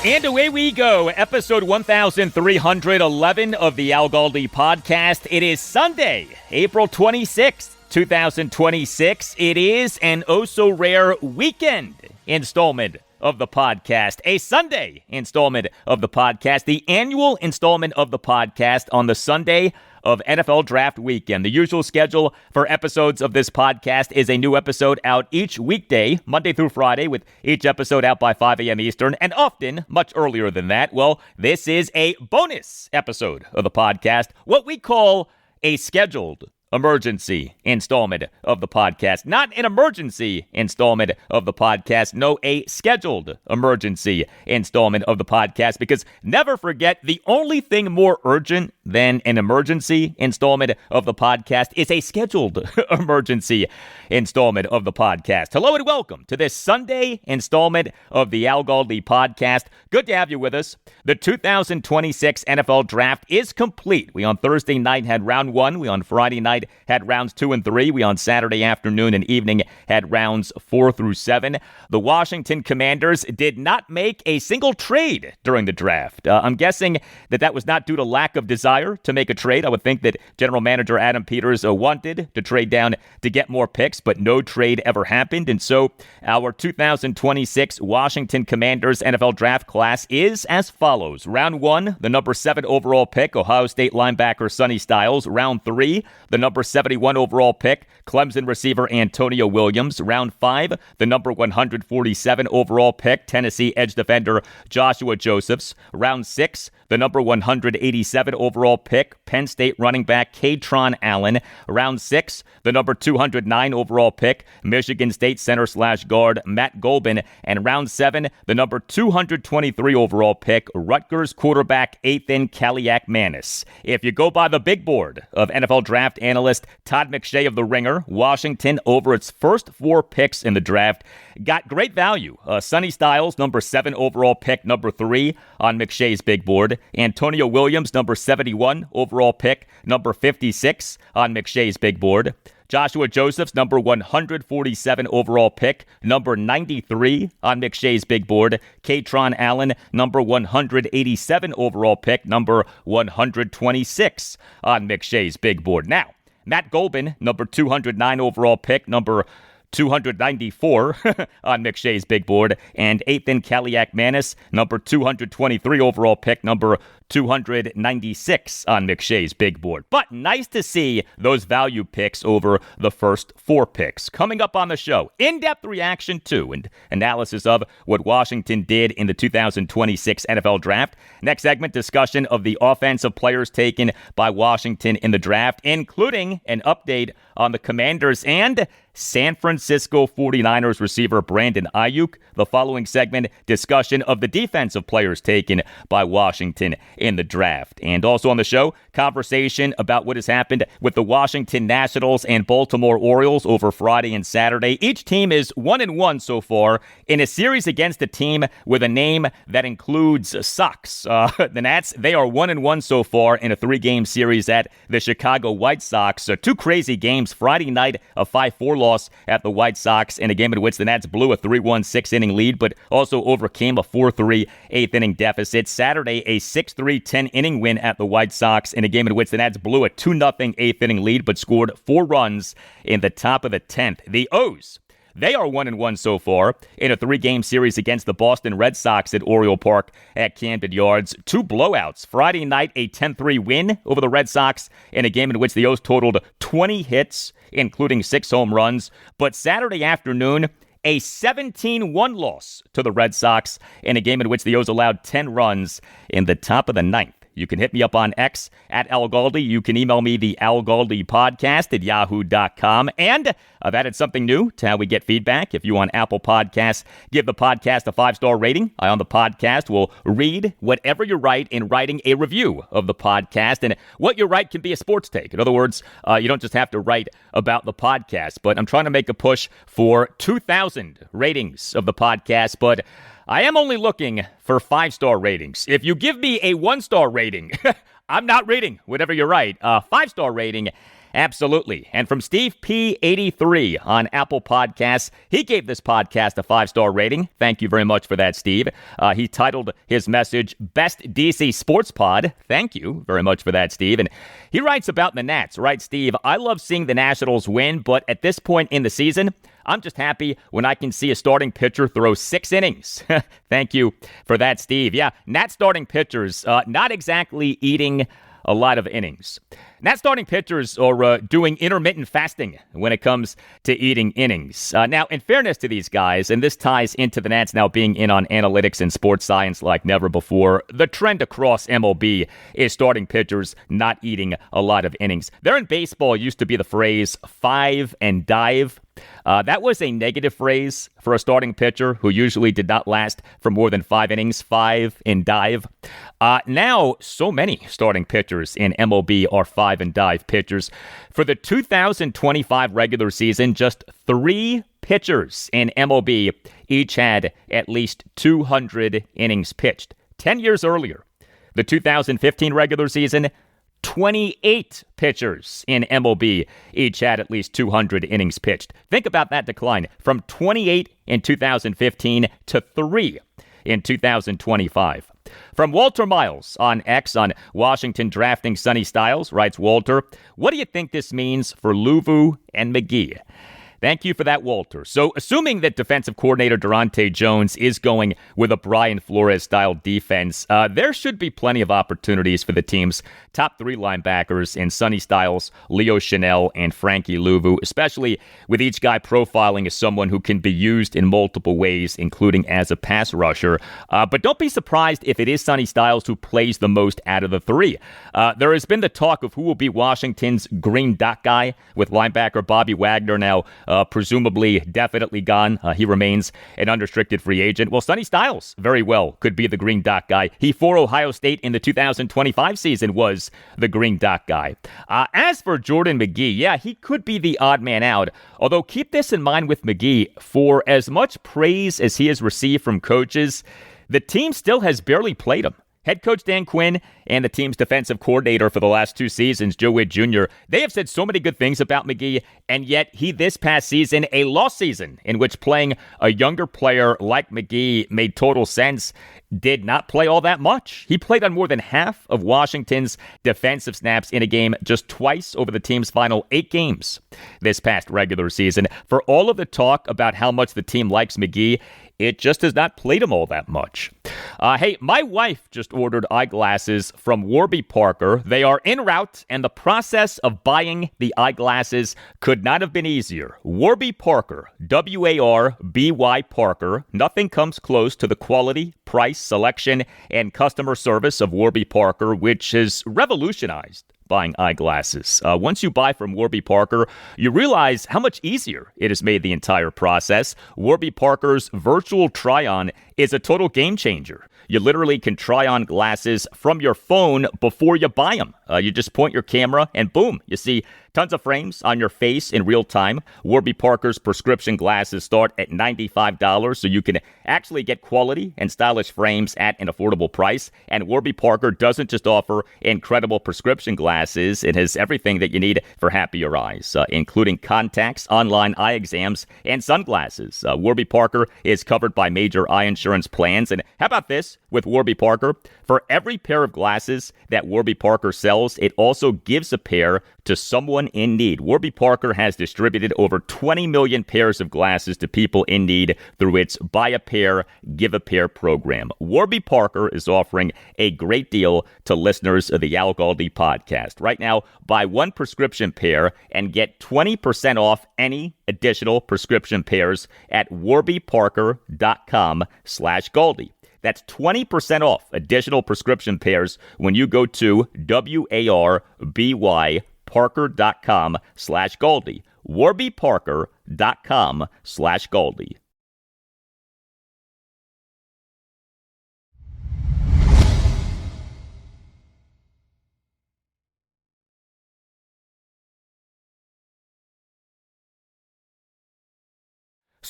And away we go, episode 1311 of the Al Galdi podcast. It is Sunday, April 26th, 2026. It is an oh-so-rare weekend installment of the podcast, a Sunday installment of the podcast, the annual installment of the podcast on the Sunday of NFL Draft Weekend. The usual schedule for episodes of this podcast is a new episode out each weekday, Monday through Friday, with each episode out by 5 a.m. Eastern, and often much earlier than that. Well, this is a bonus episode of the podcast, what we call a scheduled emergency installment of the podcast. Not an emergency installment of the podcast. No, a scheduled emergency installment of the podcast. Because never forget, the only thing more urgent than an emergency installment of the podcast is a scheduled emergency installment of the podcast. Hello and welcome to this Sunday installment of the Al Galdi podcast. Good to have you with us. The 2026 NFL Draft is complete. We on Thursday night had round one. We on Friday night had rounds 2 and 3. We on Saturday afternoon and evening had rounds 4 through 7. The Washington Commanders did not make a single trade during the draft. I'm guessing that was not due to lack of desire to make a trade. I would think that General Manager Adam Peters wanted to trade down to get more picks, but no trade ever happened. And so our 2026 Washington Commanders NFL Draft class is as follows. Round 1, the number 7 overall pick, Ohio State linebacker Sonny Styles. Round 3, the number 71 overall pick, Clemson receiver Antonio Williams. Round 5, the number 147 overall pick, Tennessee edge defender Joshua Josephs. Round 6, the number 187 overall pick, Penn State running back Kaytron Allen. Round 6, the number 209 overall pick, Michigan State center/guard Matt Gulbin. And round 7, the number 223 overall pick, Rutgers quarterback Athan Kaliakmanis. If you go by the big board of NFL draft analyst Todd McShay of The Ringer, Washington, over its first 4 picks in the draft, got great value. Sonny Styles, number 7 overall pick, number 3 on McShay's big board. Antonio Williams, number 71 overall pick, number 56 on McShay's big board. Joshua Josephs, number 147 overall pick, number 93 on McShay's big board. Kaytron Allen, number 187 overall pick, number 126 on McShay's big board. Now, Matt Gulbin, number 209 overall pick, number 294 on McShay's big board, and Athan Kaliakmanis, number 223 overall pick, number 296 on McShay's big board. But nice to see those value picks over the first 4 picks. Coming up on the show, in-depth reaction to and analysis of what Washington did in the 2026 NFL Draft. Next segment, discussion of the offensive players taken by Washington in the draft, including an update on the Commanders and San Francisco 49ers receiver Brandon Aiyuk. The following segment, discussion of the defensive players taken by Washington in the draft. And also on the show, conversation about what has happened with the Washington Nationals and Baltimore Orioles over Friday and Saturday. Each team is 1-1 so far in a series against a team with a name that includes Sox. The Nats, they are 1-1 so far in a 3-game series at the Chicago White Sox. 2 crazy games. Friday night, a 5-4 loss at the White Sox in a game in which the Nats blew a 3-1 6-inning lead, but also overcame a 4-3 8th-inning deficit. Saturday, a 6-3 10-inning win at the White Sox in a game in which the Nats blew a 2-0 8th-inning lead, but scored 4 runs in the top of the 10th. The O's, they are 1-1 so far in a 3-game series against the Boston Red Sox at Oriole Park at Camden Yards. 2 blowouts. Friday night, a 10-3 win over the Red Sox in a game in which the O's totaled 20 hits, including 6 home runs. But Saturday afternoon, a 17-1 loss to the Red Sox in a game in which the O's allowed 10 runs in the top of the 9th. You can hit me up on X at Al Galdi. You can email me the Al Galdi podcast at yahoo.com. And I've added something new to how we get feedback. If you on Apple Podcasts, give the podcast a 5-star rating. I on the podcast will read whatever you write in writing a review of the podcast. And what you write can be a sports take. In other words, you don't just have to write about the podcast. But I'm trying to make a push for 2,000 ratings of the podcast. But I am only looking for 5-star ratings. If you give me a 1-star rating, I'm not reading whatever you write. 5-star rating, Absolutely. And from Steve P83 on Apple Podcasts, he gave this podcast a 5-star rating. Thank you very much for that, Steve. He titled his message, Best DC Sports Pod. Thank you very much for that, Steve. And he writes about the Nats. Right, Steve? I love seeing the Nationals win, but at this point in the season, I'm just happy when I can see a starting pitcher throw 6 innings. Thank you for that, Steve. Yeah, Nat starting pitchers not exactly eating a lot of innings. Nat starting pitchers are doing intermittent fasting when it comes to eating innings. Now, in fairness to these guys, and this ties into the Nats now being in on analytics and sports science like never before, the trend across MLB is starting pitchers not eating a lot of innings. There in baseball used to be the phrase 5 and dive. That was a negative phrase for a starting pitcher who usually did not last for more than 5 innings, 5 and dive. Now, so many starting pitchers in MLB are 5 and dive pitchers. For the 2025 regular season, just 3 pitchers in MLB each had at least 200 innings pitched. 10 years earlier, the 2015 regular season, 28 pitchers in MLB each had at least 200 innings pitched. Think about that decline from 28 in 2015 to 3 in 2025. From Walter Miles on X on Washington drafting Sonny Styles, writes Walter, what do you think this means for Luvu and McGee? Thank you for that, Walter. So, assuming that defensive coordinator Durante Jones is going with a Brian Flores-style defense, there should be plenty of opportunities for the team's top 3 linebackers in Sonny Styles, Leo Chenal, and Frankie Luvu, especially with each guy profiling as someone who can be used in multiple ways, including as a pass rusher. But don't be surprised if it is Sonny Styles who plays the most out of the 3. There has been the talk of who will be Washington's green dot guy, with linebacker Bobby Wagner now presumably definitely gone. He remains an unrestricted free agent. Well, Sonny Styles very well could be the green dot guy. He, for Ohio State in the 2025 season, was the green dot guy. As for Jordan McGee, yeah, he could be the odd man out. Although keep this in mind with McGee, for as much praise as he has received from coaches, the team still has barely played him. Head coach Dan Quinn and the team's defensive coordinator for the last 2 seasons, Joe Witt Jr., they have said so many good things about McGee, and yet he this past season, a lost season in which playing a younger player like McGee made total sense, did not play all that much. He played on more than half of Washington's defensive snaps in a game just twice over the team's final 8 games this past regular season. For all of the talk about how much the team likes McGee, it just has not played him all that much. Hey, my wife just ordered eyeglasses from Warby Parker. They are en route, and the process of buying the eyeglasses could not have been easier. Warby Parker, W-A-R-B-Y Parker. Nothing comes close to the quality, price, selection, and customer service of Warby Parker, which has revolutionized buying eyeglasses. Once you buy from Warby Parker, you realize how much easier it has made the entire process. Warby Parker's virtual try-on is a total game changer. You literally can try on glasses from your phone before you buy them. You just point your camera and boom, you see tons of frames on your face in real time. Warby Parker's prescription glasses start at $95, so you can actually get quality and stylish frames at an affordable price. And Warby Parker doesn't just offer incredible prescription glasses. It has everything that you need for happier eyes, including contacts, online eye exams, and sunglasses. Warby Parker is covered by major eye insurance plans. And how about this? With Warby Parker, for every pair of glasses that Warby Parker sells, it also gives a pair to someone in need. Warby Parker has distributed over 20 million pairs of glasses to people in need through its Buy a Pair, Give a Pair program. Warby Parker is offering a great deal to listeners of the Al Galdi podcast. Right now, buy 1 prescription pair and get 20% off any additional prescription pairs at warbyparker.com/Galdi. That's 20% off additional prescription pairs when you go to warbyparker.com/Galdi. warbyparker.com/Galdi.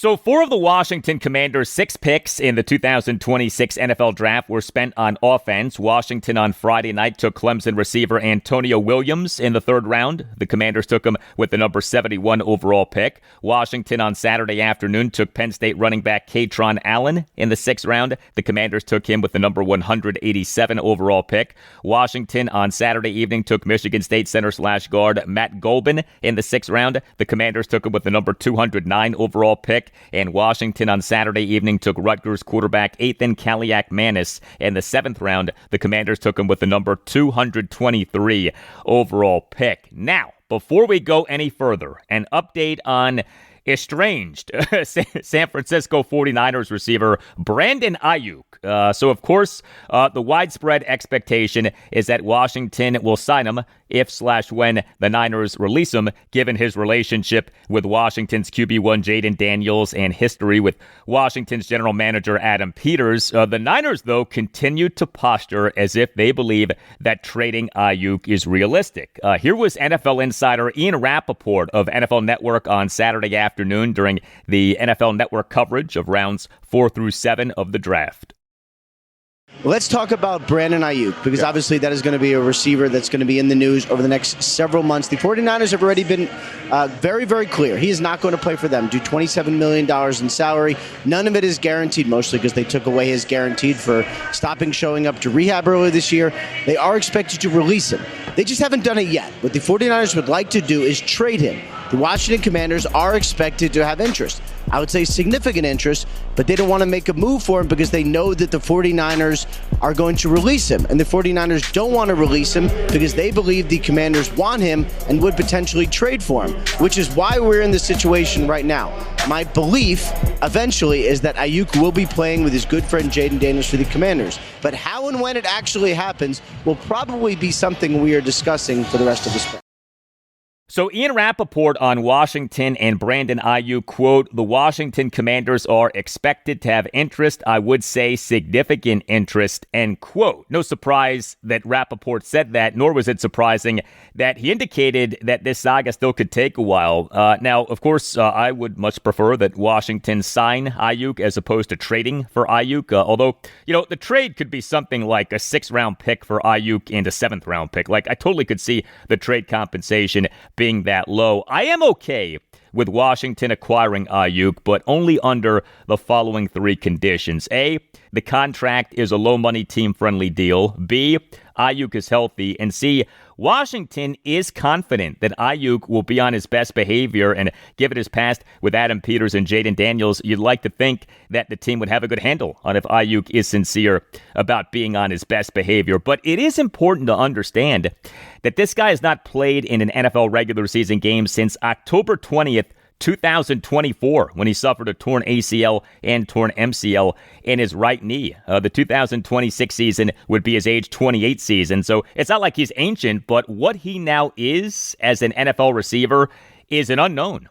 So 4 of the Washington Commanders' 6 picks in the 2026 NFL Draft were spent on offense. Washington on Friday night took Clemson receiver Antonio Williams in the 3rd round. The Commanders took him with the number 71 overall pick. Washington on Saturday afternoon took Penn State running back Kaytron Allen in the 6th round. The Commanders took him with the number 187 overall pick. Washington on Saturday evening took Michigan State center/guard Matt Gulbin in the 6th round. The Commanders took him with the number 209 overall pick. And Washington on Saturday evening took Rutgers quarterback Athan Kaliakmanis in the 7th round. The Commanders took him with the number 223 overall pick. Now, before we go any further, an update on estranged San Francisco 49ers receiver Brandon Aiyuk. So, of course, the widespread expectation is that Washington will sign him if/when the Niners release him, given his relationship with Washington's QB1 Jayden Daniels and history with Washington's general manager Adam Peters. The Niners, though, continue to posture as if they believe that trading Aiyuk is realistic. Here was NFL insider Ian Rappaport of NFL Network on Saturday afternoon during the NFL Network coverage of rounds 4 through 7 of the draft. Let's talk about Brandon Aiyuk, because obviously that is going to be a receiver that's going to be in the news over the next several months. The 49ers have already been very, very clear. He is not going to play for them. Due $27 million in salary. None of it is guaranteed, mostly because they took away his guaranteed for stopping showing up to rehab earlier this year. They are expected to release him. They just haven't done it yet. What the 49ers would like to do is trade him. The Washington Commanders are expected to have interest. I would say significant interest, but they don't want to make a move for him because they know that the 49ers are going to release him. And the 49ers don't want to release him because they believe the Commanders want him and would potentially trade for him, which is why we're in this situation right now. My belief, eventually, is that Aiyuk will be playing with his good friend Jayden Daniels for the Commanders. But how and when it actually happens will probably be something we are discussing for the rest of the spring. So Ian Rappaport on Washington and Brandon Aiyuk, quote, "The Washington Commanders are expected to have interest, I would say significant interest," end quote. No surprise that Rappaport said that, nor was it surprising that he indicated that this saga still could take a while. Now, of course, I would much prefer that Washington sign Aiyuk as opposed to trading for Aiyuk, although, the trade could be something like a 6th-round pick for Aiyuk and a 7th-round pick. Like, I totally could see the trade compensation being that low. I am okay with Washington acquiring Aiyuk, but only under the following 3 conditions. A, the contract is a low-money, team-friendly deal. B, Aiyuk is healthy. And C, Washington is confident that Aiyuk will be on his best behavior, and given his past with Adam Peters and Jayden Daniels, you'd like to think that the team would have a good handle on if Aiyuk is sincere about being on his best behavior. But it is important to understand that this guy has not played in an NFL regular season game since October 20th, 2024, when he suffered a torn ACL and torn MCL in his right knee. The 2026 season would be his age 28 season, so it's not like he's ancient, but what he now is as an NFL receiver is an unknown.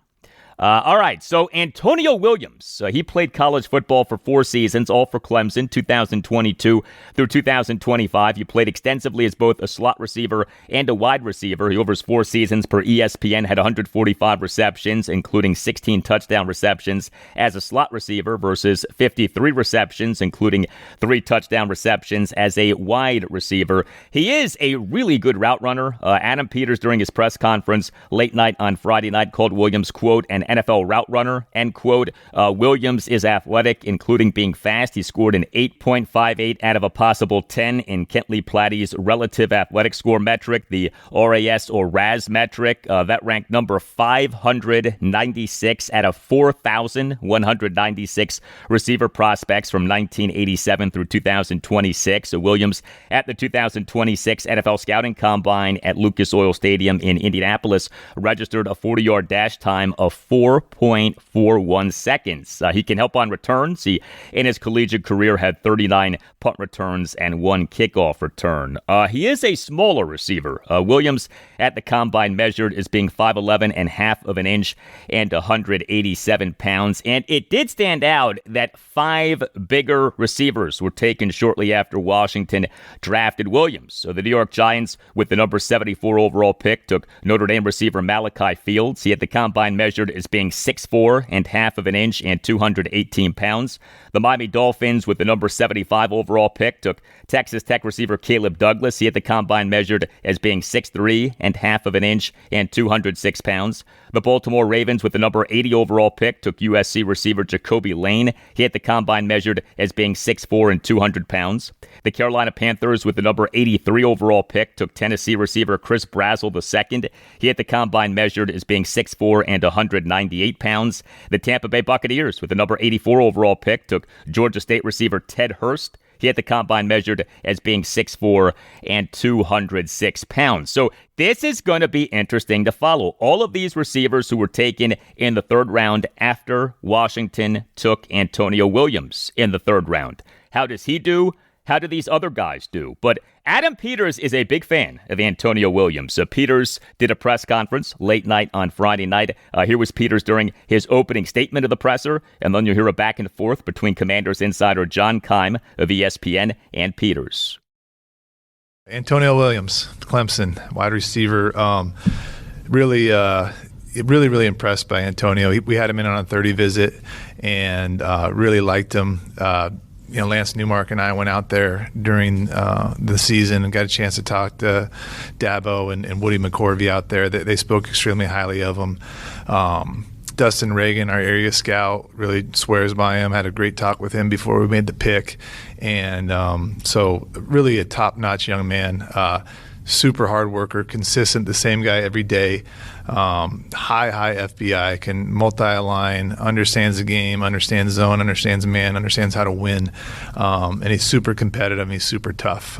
All right, so Antonio Williams, he played college football for 4 seasons, all for Clemson, 2022 through 2025. He played extensively as both a slot receiver and a wide receiver. He, over his 4 seasons per ESPN, had 145 receptions, including 16 touchdown receptions as a slot receiver versus 53 receptions, including 3 touchdown receptions as a wide receiver. He is a really good route runner. Adam Peters, during his press conference late night on Friday night, called Williams, quote, an NFL route runner, end quote. Williams is athletic, including being fast. He scored an 8.58 out of a possible 10 in Kentley Platty's relative athletic score metric, the RAS or RAS metric. That ranked number 596 out of 4,196 receiver prospects from 1987 through 2026. So Williams, at the 2026 NFL Scouting Combine at Lucas Oil Stadium in Indianapolis, registered a 40-yard dash time of 4.41 seconds. He can help on returns. He, in his collegiate career, had 39 punt returns and 1 kickoff return. He is a smaller receiver. Williams, at the combine, measured as being 5'11 and half of an inch and 187 pounds. And it did stand out that 5 bigger receivers were taken shortly after Washington drafted Williams. So the New York Giants, with the number 74 overall pick, took Notre Dame receiver Malachi Fields. He, at the combine, measured as as being 6'4" and half of an inch and 218 pounds. The Miami Dolphins, with the number 75 overall pick, took Texas Tech receiver Caleb Douglas. He at the combine measured as being 6'3" and half of an inch and 206 pounds. The Baltimore Ravens, with the number 80 overall pick, took USC receiver Jacoby Lane. He at the combine measured as being 6'4" and 200 pounds. The Carolina Panthers, with the number 83 overall pick, took Tennessee receiver Chris Brazzell II. He at the combine measured as being 6'4" and 198 pounds. The Tampa Bay Buccaneers, with the number 84 overall pick, took Georgia State receiver Ted Hurst. He at the combine measured as being 6'4" and 206 pounds. So this is going to be interesting to follow. All of these receivers who were taken in the third round after Washington took Antonio Williams in the third round. How does he do? How do these other guys do? But Adam Peters is a big fan of Antonio Williams. Peters did a press conference late night on Friday night. Here was Peters during his opening statement of the presser, and then you'll hear a back and forth between Commanders insider John Keim of ESPN and Peters. Antonio Williams, Clemson, wide receiver. Really impressed by Antonio. We had him in on a 30 visit and really liked him. Lance Newmark and I went out there during the season and got a chance to talk to Dabo and Woody McCorvey out there. They spoke extremely highly of him. Dustin Reagan, our area scout, really swears by him. Had a great talk with him before we made the pick. And so really a top-notch young man. Super hard worker, consistent, the same guy every day. High FBI, can multi-align, understands the game, understands zone, understands man, understands how to win. And he's super competitive. He's super tough.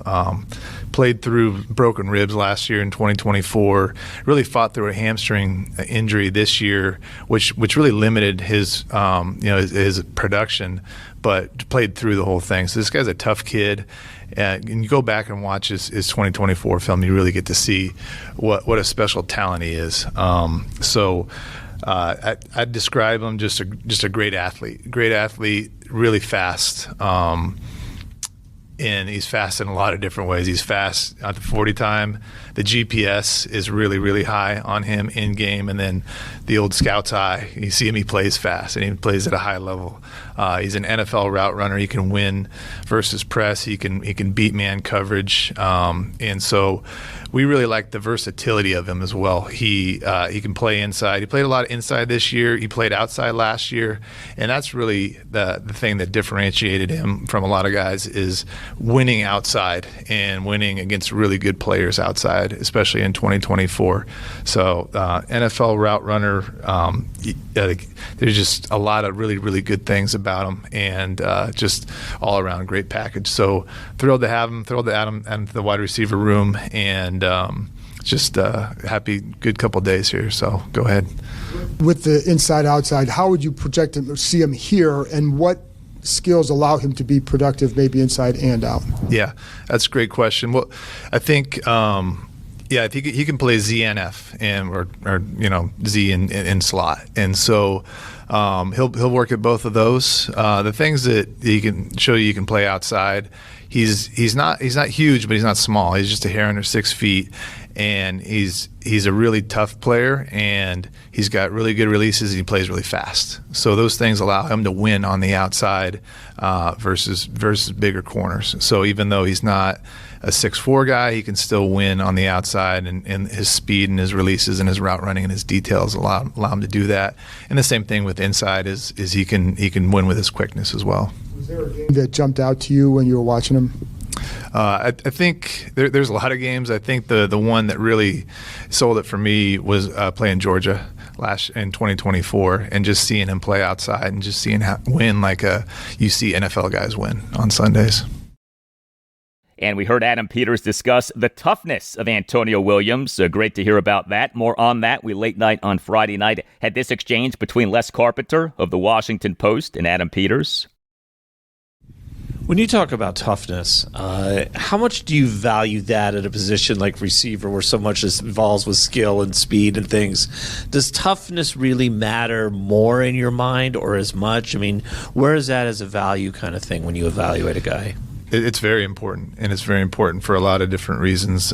Played through broken ribs last year in 2024. Really fought through a hamstring injury this year, which really limited his his production, but played through the whole thing. So this guy's a tough kid. And you go back and watch his 2024 film, you really get to see what a special talent he is. I'd describe him just a great athlete. Great athlete, really fast. And he's fast in a lot of different ways. He's fast at the 40 time. The GPS is really, really high on him in game. And then the old scout's eye, you see him, he plays fast and he plays at a high level. He's an NFL route runner. He can win versus press. He can beat man coverage. And so we really like the versatility of him as well. He can play inside. He played a lot of inside this year. He played outside last year. And that's really the thing that differentiated him from a lot of guys is winning outside and winning against really good players outside, especially in 2024. So NFL route runner, there's just a lot of really, really good things about him and just all around great package. So thrilled to have him, thrilled to add him into the wide receiver room, and just happy, good couple of days here. So go ahead. With the inside-outside, how would you project him or see him here, and what skills allow him to be productive maybe inside and out? Yeah, that's a great question. Well, I think I think he can play ZNF or Z in slot, and so he'll work at both of those. The things that he can show you can play outside. He's not huge, but he's not small. He's just a hair under 6 feet, and he's a really tough player, and he's got really good releases, and he plays really fast. So those things allow him to win on the outside versus bigger corners. So even though he's not a 6'4" guy, he can still win on the outside, and his speed and his releases and his route running and his details allow him to do that. And the same thing with inside is he can win with his quickness as well. Was there a game that jumped out to you when you were watching him? I think there's a lot of games. I think the one that really sold it for me was playing Georgia in 2024, and just seeing him play outside and just seeing him win like you see NFL guys win on Sundays. And we heard Adam Peters discuss the toughness of Antonio Williams. Great to hear about that. More on that. We late night on Friday night had this exchange between Les Carpenter of the Washington Post and Adam Peters. When you talk about toughness, how much do you value that at a position like receiver where so much is involved with skill and speed and things? Does toughness really matter more in your mind or as much? I mean, where is that as a value kind of thing when you evaluate a guy? It's very important, and it's very important for a lot of different reasons.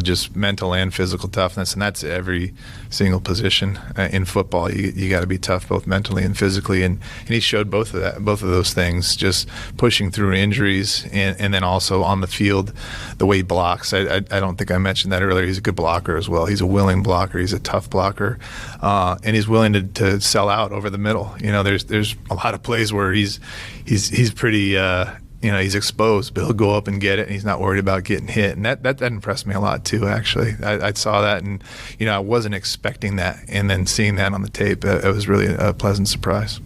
just mental and physical toughness, and that's every single position in football. You got to be tough both mentally and physically, and he showed both of those things, just pushing through injuries and then also on the field, the way he blocks. I don't think I mentioned that earlier. He's a good blocker as well. He's a willing blocker. He's a tough blocker, and he's willing to sell out over the middle. There's a lot of plays where he's pretty. He's exposed, but he'll go up and get it, and he's not worried about getting hit. And that impressed me a lot, too, actually. I saw that, and, I wasn't expecting that. And then seeing that on the tape, it was really a pleasant surprise.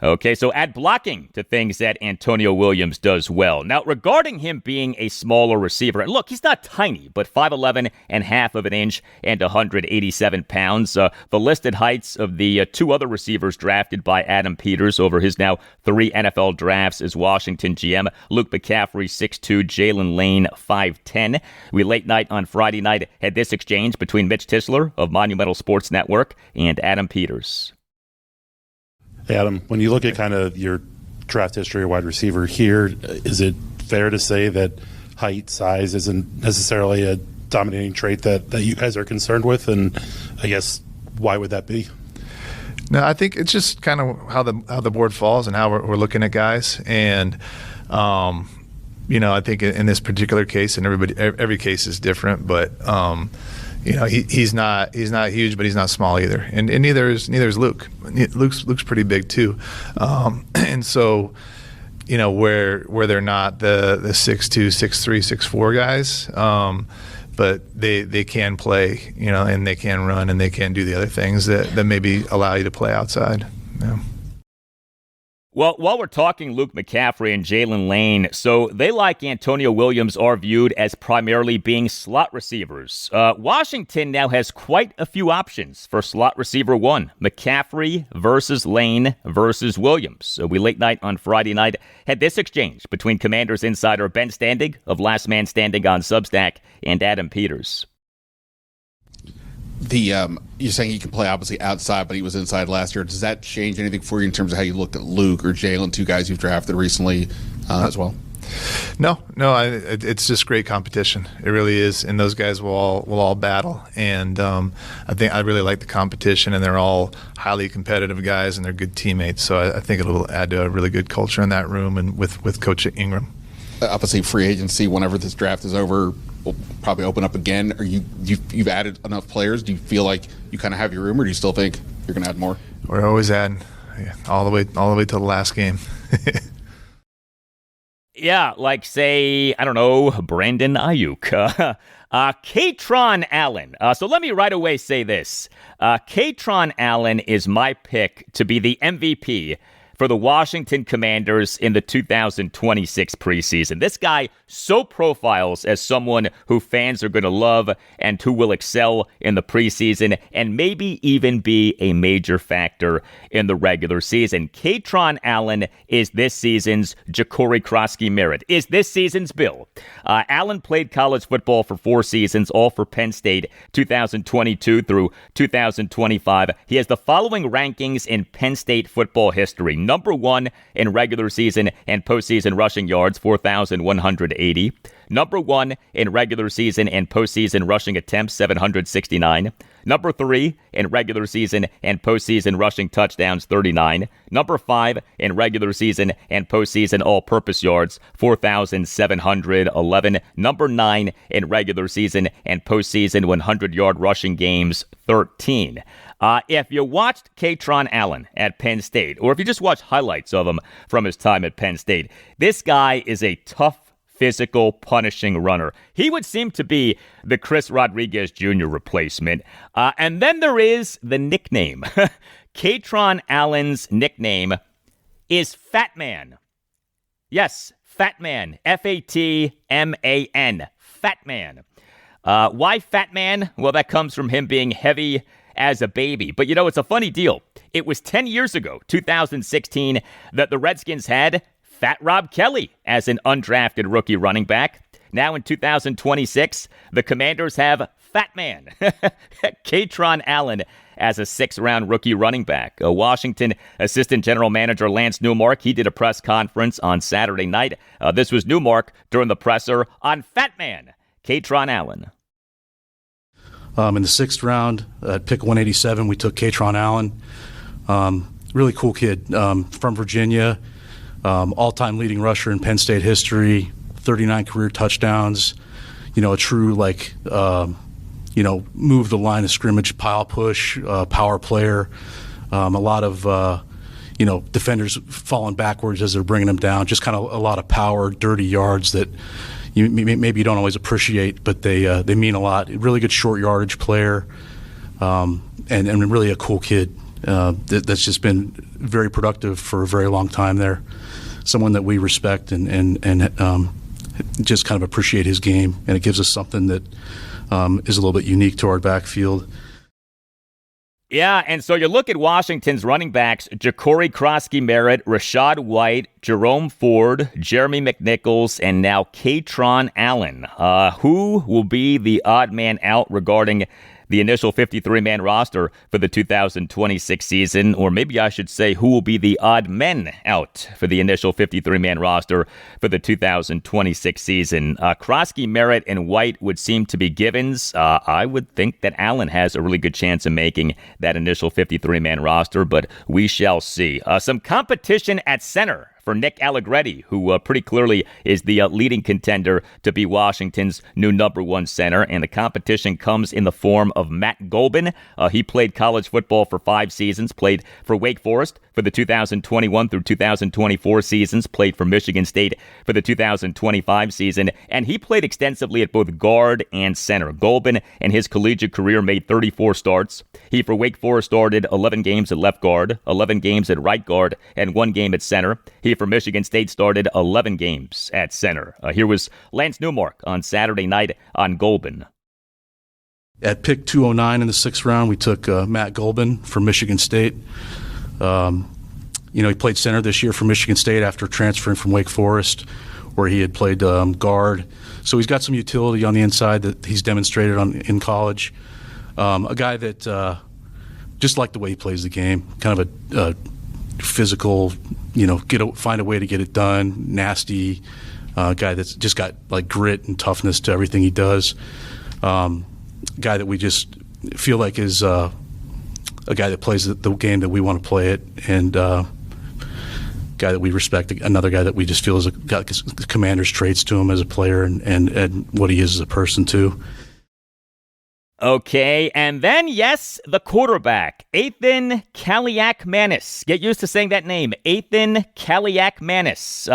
Okay, so add blocking to things that Antonio Williams does well. Now, regarding him being a smaller receiver, and look, he's not tiny, but 5'11 and half of an inch and 187 pounds. The listed heights of the two other receivers drafted by Adam Peters over his now 3 NFL drafts is Washington GM Luke McCaffrey, 6'2", Jalen Lane, 5'10". We late night on Friday night had this exchange between Mitch Tisler of Monumental Sports Network and Adam Peters. Hey, Adam, when you look at kind of your draft history of wide receiver here, is it fair to say that height, size isn't necessarily a dominating trait that you guys are concerned with? And I guess why would that be? No, I think it's just kind of how the board falls and how we're looking at guys. And, I think in this particular case, and every case is different, but he's not huge, but he's not small either, and neither is Luke. Luke's pretty big too, and so where they're not the 6'2", 6'3", 6'4" guys, but they can play, and they can run and they can do the other things that maybe allow you to play outside. Yeah. Well, while we're talking Luke McCaffrey and Jalen Lane, so they, like Antonio Williams, are viewed as primarily being slot receivers. Washington now has quite a few options for slot receiver 1. McCaffrey versus Lane versus Williams. So we late night on Friday night had this exchange between Commanders insider Ben Standig of Last Man Standing on Substack and Adam Peters. You're saying he can play obviously outside, but he was inside last year. Does that change anything for you in terms of how you looked at Luke or Jalen, 2 guys you've drafted recently as well? No, it's just great competition. It really is, and those guys will all battle. And I think I really like the competition, and they're all highly competitive guys, and they're good teammates. So I think it'll add to a really good culture in that room, and with Coach Ingram. Obviously, free agency, whenever this draft is over, will probably open up again. You've added enough players? Do you feel like you kind of have your room, or do you still think you're going to add more? We're always adding, all the way till the last game. Yeah, like, say, I don't know, Brandon Aiyuk. Kaytron Allen. So let me right away say this. Kaytron Allen is my pick to be the MVP for the Washington Commanders in the 2026 preseason. This guy so profiles as someone who fans are going to love and who will excel in the preseason and maybe even be a major factor in the regular season. Kaytron Allen is this season's Ja'Cory Krosky-Merritt, is this season's Bill. Allen played college football for 4 seasons, all for Penn State, 2022 through 2025. He has the following rankings in Penn State football history. Number 1 in regular season and postseason rushing yards, 4,180. Number 1 in regular season and postseason rushing attempts, 769. Number 3 in regular season and postseason rushing touchdowns, 39. Number 5 in regular season and postseason all-purpose yards, 4,711. Number 9 in regular season and postseason 100-yard rushing games, 13. If you watched Kaytron Allen at Penn State, or if you just watched highlights of him from his time at Penn State, this guy is a tough, physical, punishing runner. He would seem to be the Chris Rodriguez Jr. replacement. And then there is the nickname. Kaytron Allen's nickname is Fat Man. Yes, Fat Man. Fatman. Fat Man. Why Fat Man? Well, that comes from him being heavy as a baby. But it's a funny deal. It was 10 years ago, 2016, that the Redskins had Fat Rob Kelly as an undrafted rookie running back. Now in 2026, the Commanders have fat man, Kaytron Allen, as a 6th-round rookie running back. Washington Assistant General Manager Lance Newmark, he did a press conference on Saturday night. This was Newmark during the presser on Fat Man, Kaytron Allen. In the 6th round, at pick 187, we took Kaytron Allen. Really cool kid from Virginia, all-time leading rusher in Penn State history, 39 career touchdowns, a true, move the line of scrimmage, pile push, power player. A lot of, defenders falling backwards as they're bringing them down. Just kind of a lot of power, dirty yards that maybe you don't always appreciate, but they mean a lot. Really good short yardage player, and really a cool kid that's just been very productive for a very long time there. Someone that we respect and just kind of appreciate his game, and it gives us something that is a little bit unique to our backfield. Yeah, and so you look at Washington's running backs, Ja'Cory Krosky-Merritt, Rashad White, Jerome Ford, Jeremy McNichols, and now Kaytron Allen. Who will be the odd man out regarding the initial 53-man roster for the 2026 season? Or maybe I should say, who will be the odd men out for the initial 53-man roster for the 2026 season? Krosky, Merritt, and White would seem to be givens. I would think that Allen has a really good chance of making that initial 53-man roster, but we shall see. Some competition at center for Nick Allegretti, who pretty clearly is the leading contender to be Washington's new number 1 center. And the competition comes in the form of Matt Gulbin. He played college football for 5 seasons, played for Wake Forest for the 2021 through 2024 seasons, played for Michigan State for the 2025 season, and he played extensively at both guard and center. Gulbin in his collegiate career made 34 starts. He for Wake Forest started 11 games at left guard, 11 games at right guard, and 1 game at center. He for Michigan State started 11 games at center. Here was Lance Newmark on Saturday night on Gulbin. At pick 209 in the 6th round, we took Matt Gulbin from Michigan State. He played center this year for Michigan State after transferring from Wake Forest, where he had played guard. So he's got some utility on the inside that he's demonstrated in college. A guy that just like the way he plays the game, kind of a physical, find a way to get it done, nasty guy that's just got like grit and toughness to everything he does. Guy that we just feel like is a guy that plays the game that we want to play it, and guy that we respect, another guy that we just feel has got the commander's traits to him as a player and what he is as a person too. Okay, and then, yes, the quarterback, Athan Kaliakmanis. Get used to saying that name, Athan Kaliakmanis.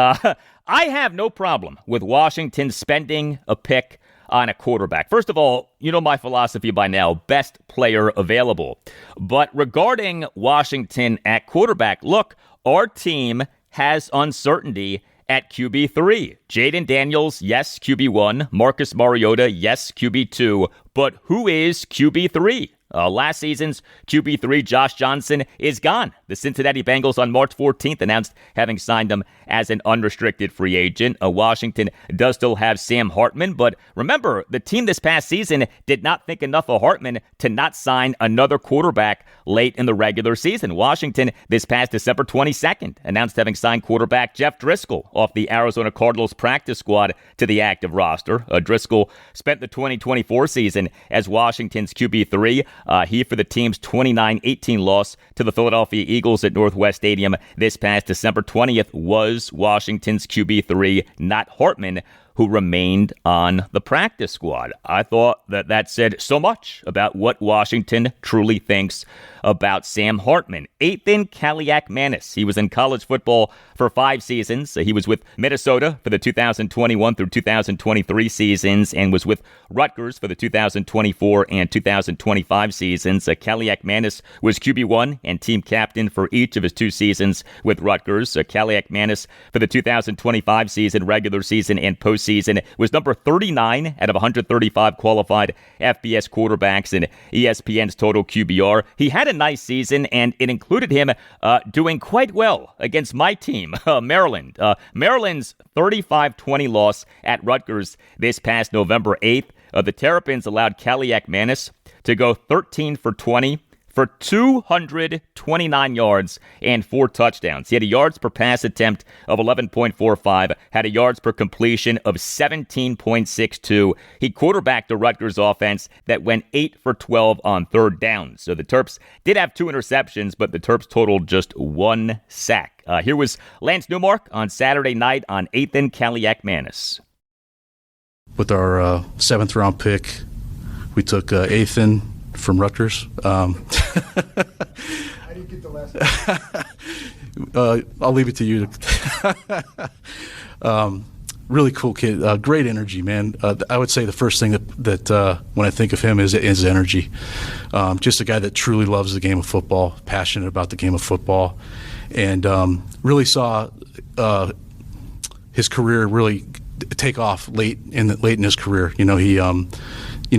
I have no problem with Washington spending a pick on a quarterback. First of all, you know my philosophy by now, best player available. But regarding Washington at quarterback, look, our team has uncertainty at QB3. Jaden Daniels, yes, QB1. Marcus Mariota, yes, QB2. But who is QB3? Last season's QB3, Josh Johnson, is gone. The Cincinnati Bengals on March 14th announced having signed him as an unrestricted free agent. Washington does still have Sam Hartman, but remember, the team this past season did not think enough of Hartman to not sign another quarterback late in the regular season. Washington, this past December 22nd, announced having signed quarterback Jeff Driscoll off the Arizona Cardinals practice squad to the active roster. Driscoll spent the 2024 season as Washington's QB3. He for the team's 29-18 loss to the Philadelphia Eagles at Northwest Stadium this past December 20th was Washington's QB3, not Hartman, who remained on the practice squad. I thought that said so much about what Washington truly thinks about Sam Hartman. Athan Kaliakmanis. He was in college football for 5 seasons. He was with Minnesota for the 2021 through 2023 seasons and was with Rutgers for the 2024 and 2025 seasons. Kaliakmanis was QB1 and team captain for each of his 2 seasons with Rutgers. Kaliakmanis for the 2025 season, regular season, and postseason was number 39 out of 135 qualified FBS quarterbacks in ESPN's total QBR. He had a nice season, and it included him doing quite well against my team, Maryland. Maryland's 35-20 loss at Rutgers this past November 8th The Terrapins allowed Kaliakmanis to go 13 for 20 for 229 yards and 4 touchdowns. He had a yards per pass attempt of 11.45, had a yards per completion of 17.62. He quarterbacked the Rutgers offense that went 8 for 12 on third down. So the Terps did have 2 interceptions, but the Terps totaled just 1 sack. Here was Lance Newmark on Saturday night on Athan Kaliakmanis. With our 7th round pick, we took Athan from Rutgers. I didn't get the last one. I'll leave it to you. Really cool kid. Great energy, man. I would say the first thing that when I think of him is energy. Just a guy that truly loves the game of football, passionate about the game of football, and really saw his career really take off late in his career. He,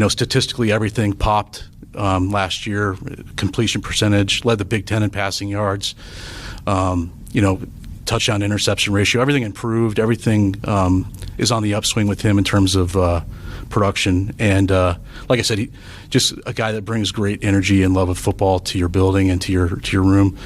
statistically everything popped. Last year, completion percentage, led the Big Ten in passing yards, touchdown interception ratio, everything improved. Everything is on the upswing with him in terms of production. And like I said, just a guy that brings great energy and love of football to your building and to your room.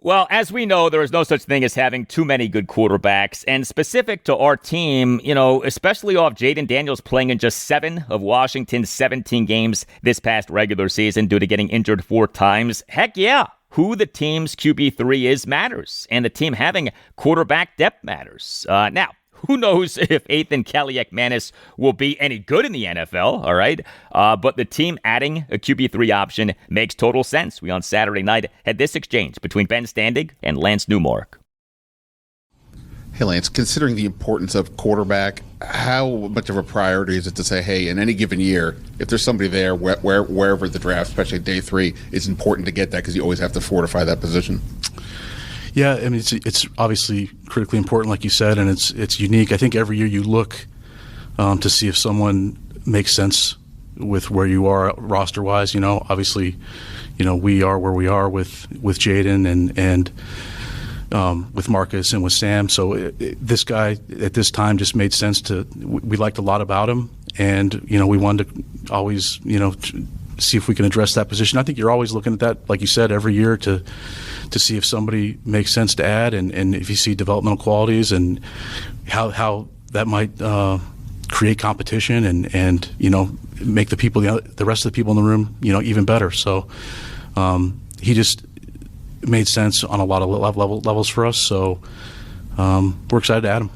Well, as we know, there is no such thing as having too many good quarterbacks. And specific to our team, especially off Jaden Daniels playing in just 7 of Washington's 17 games this past regular season due to getting injured 4 times. Heck yeah. Who the team's QB3 is matters. And the team having quarterback depth matters. Now, who knows if Athan Kaliakmanis will be any good in the NFL, all right? But the team adding a QB3 option makes total sense. We on Saturday night had this exchange between Ben Standig and Lance Newmark. Hey, Lance, considering the importance of quarterback, how much of a priority is it to say, hey, in any given year, if there's somebody there, wherever the draft, especially day 3, it's important to get that because you always have to fortify that position? Yeah, I mean, it's obviously critically important, like you said, and it's unique. I think every year you look to see if someone makes sense with where you are roster-wise. Obviously, we are where we are with Jaden and with Marcus and with Sam. So this guy at this time just made sense we liked a lot about him, and we wanted to always see if we can address that position. I think you're always looking at that, like you said, every year to see if somebody makes sense to add, and if you see developmental qualities and how that might create competition and make the rest of the people in the room even better. So he just made sense on a lot of levels for us. So we're excited to add him.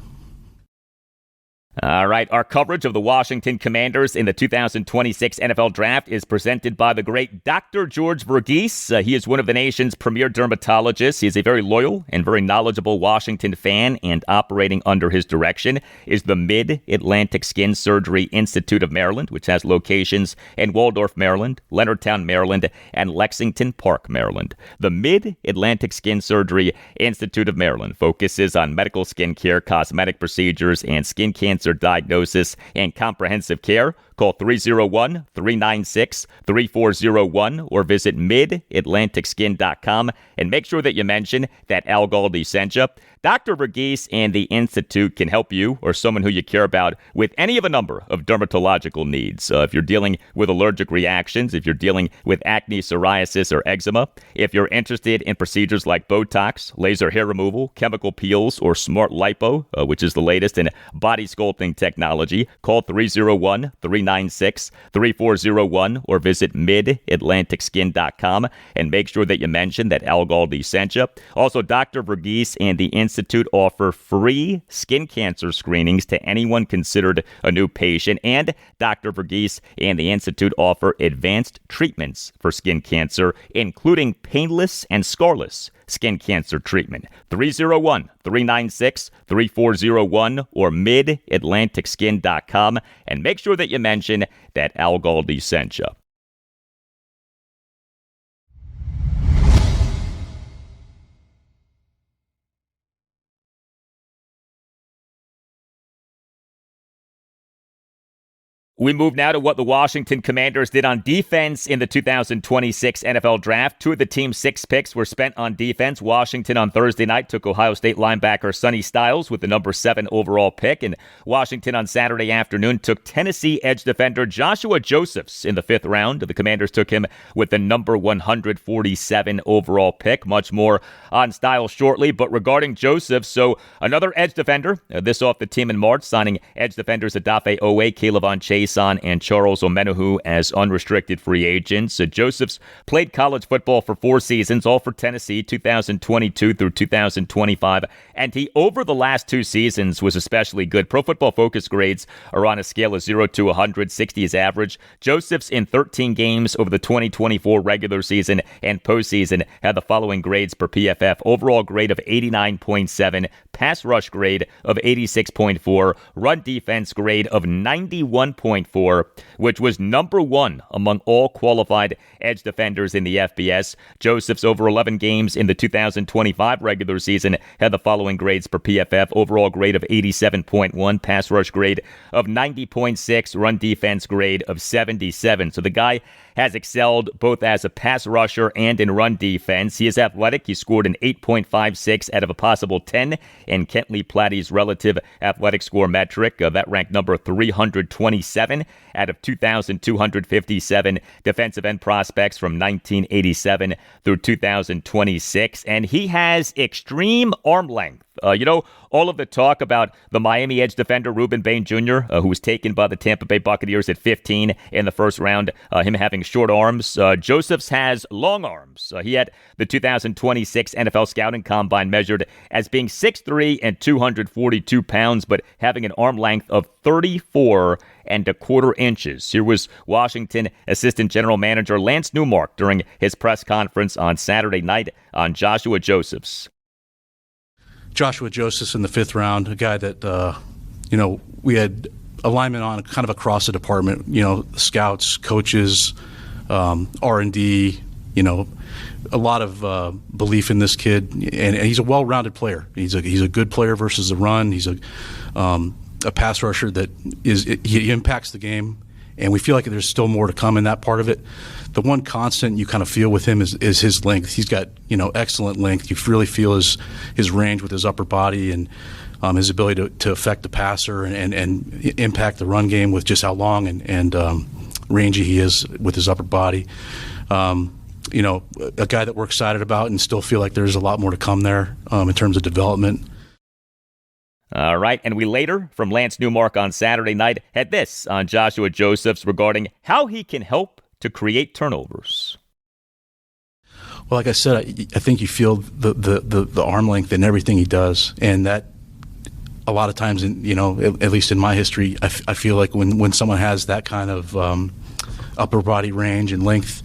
All right, our coverage of the Washington Commanders in the 2026 NFL Draft is presented by the great Dr. George Verghese. He is one of the nation's premier dermatologists. He is a very loyal and very knowledgeable Washington fan, and operating under his direction is the Mid-Atlantic Skin Surgery Institute of Maryland, which has locations in Waldorf, Maryland, Leonardtown, Maryland, and Lexington Park, Maryland. The Mid-Atlantic Skin Surgery Institute of Maryland focuses on medical skin care, cosmetic procedures, and skin cancer diagnosis and comprehensive care. Call 301-396-3401 or visit midatlanticskin.com and make sure that you mention that Al Galdi sent you. Dr. Verghese and the Institute can help you or someone who you care about with any of a number of dermatological needs. If you're dealing with allergic reactions, if you're dealing with acne, psoriasis, or eczema, if you're interested in procedures like Botox, laser hair removal, chemical peels, or smart lipo, which is the latest in body sculpting technology, call 301-396-3401 or visit midatlanticskin.com and make sure that you mention that Al Galdi sent you. Also, Dr. Verghese and the Institute offer free skin cancer screenings to anyone considered a new patient, and Dr. Verghese and the Institute offer advanced treatments for skin cancer, including painless and scarless skin cancer treatment. 301-396-3401 or midatlanticskin.com, and make sure that you mention that Al Galdi sent you. We move now to what the Washington Commanders did on defense in the 2026 NFL Draft. Two of the team's 6 picks were spent on defense. Washington on Thursday night took Ohio State linebacker Sonny Styles with the number 7 overall pick, and Washington on Saturday afternoon took Tennessee edge defender Joshua Josephs in the 5th round. The Commanders took him with the number 147 overall pick. Much more on Styles shortly, but regarding Josephs, so another edge defender, this off the team in March, signing edge defenders Odafe Oweh, Kaytron Chase and Charles Omenihu as unrestricted free agents. Josephs played college football for 4 seasons, all for Tennessee, 2022 through 2025, and he, over the last 2 seasons, was especially good. Pro Football Focus grades are on a scale of 0 to 100, 60 is average. Josephs in 13 games over the 2024 regular season and postseason had the following grades per PFF. Overall grade of 89.7, pass rush grade of 86.4, run defense grade of 91.4, which was number 1 among all qualified edge defenders in the FBS. Josephs, over 11 games in the 2025 regular season, had the following grades per PFF. Overall grade of 87.1, pass rush grade of 90.6, run defense grade of 77. So the guy has excelled both as a pass rusher and in run defense. He is athletic. He scored an 8.56 out of a possible 10 in Kentley Platty's relative athletic score metric. That ranked number 327 out of 2,257 defensive end prospects from 1987 through 2026. And he has extreme arm length. All of the talk about the Miami edge defender Ruben Bain Jr., who was taken by the Tampa Bay Buccaneers at 15 in the 1st round, him having short arms. Josephs has long arms. He had the 2026 NFL Scouting Combine measured as being 6'3" and 242 pounds, but having an arm length of 34.25 inches. Here was Washington Assistant General Manager Lance Newmark during his press conference on Saturday night on Joshua Josephs. Joshua Josephs in the 5th round, a guy that, we had alignment on kind of across the department, scouts, coaches, R&D, a lot of belief in this kid. And he's a well-rounded player. He's a good player versus the run. He's a pass rusher that he impacts the game. And we feel like there's still more to come in that part of it. The one constant you kind of feel with him is his length. He's got, excellent length. You really feel his range with his upper body and his ability to affect the passer and impact the run game with just how long and rangy he is with his upper body. A guy that we're excited about and still feel like there's a lot more to come there in terms of development. All right, and we later, from Lance Newmark on Saturday night, had this on Joshua Josephs regarding how he can help to create turnovers. Well, like I said, I think you feel the arm length in everything he does, and that a lot of times, at least in my history, I feel like when someone has that kind of upper body range and length,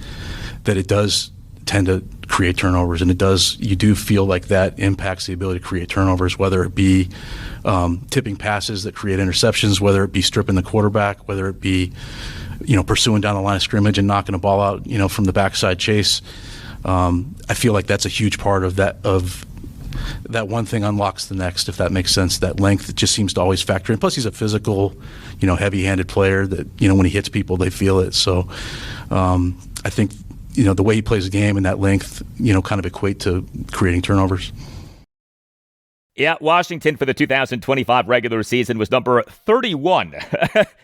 that it does tend to create turnovers, and you do feel like that impacts the ability to create turnovers, whether it be tipping passes that create interceptions, whether it be stripping the quarterback, whether it be pursuing down the line of scrimmage and knocking a ball out from the backside chase. I feel like that's a huge part of that one thing unlocks the next, if that makes sense. That length just seems to always factor in. Plus he's a physical, heavy-handed player that when he hits people they feel it. So I think the way he plays the game and that length, kind of equate to creating turnovers. Yeah, Washington for the 2025 regular season was number 31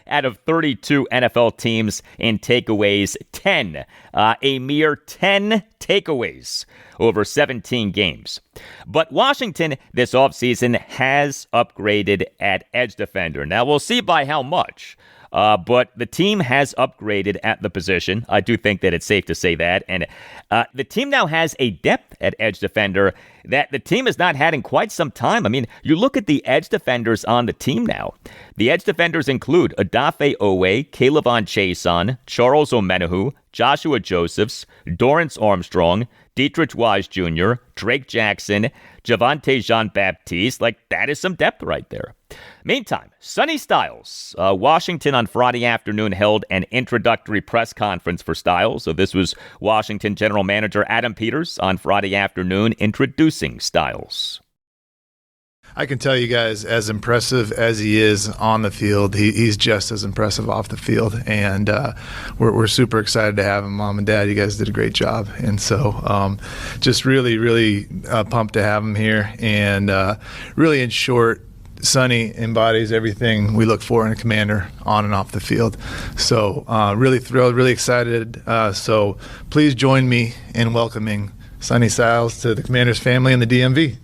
out of 32 NFL teams in takeaways, 10. A mere 10 takeaways over 17 games. But Washington this offseason has upgraded at edge defender. Now, we'll see by how much. But the team has upgraded at the position. I do think that it's safe to say that. And the team now has a depth at edge defender that the team has not had in quite some time. I mean, you look at the edge defenders on the team now. The edge defenders include Odafe Oweh, Kaytron Chase, Charles Omenihu, Joshua Josephs, Dorrance Armstrong, Dietrich Wise Jr., Drake Jackson, Javonte Jean-Baptiste. That is some depth right there. Meantime, Sonny Styles. Washington on Friday afternoon held an introductory press conference for Styles. So this was Washington General Manager Adam Peters on Friday afternoon introducing Styles. I can tell you guys, as impressive as he is on the field, he's just as impressive off the field. And we're super excited to have him. Mom and Dad, you guys did a great job. And so just really, really pumped to have him here. And really, in short, Sonny embodies everything we look for in a commander on and off the field. So really thrilled, really excited. So please join me in welcoming Sonny Styles to the Commanders family and the DMV.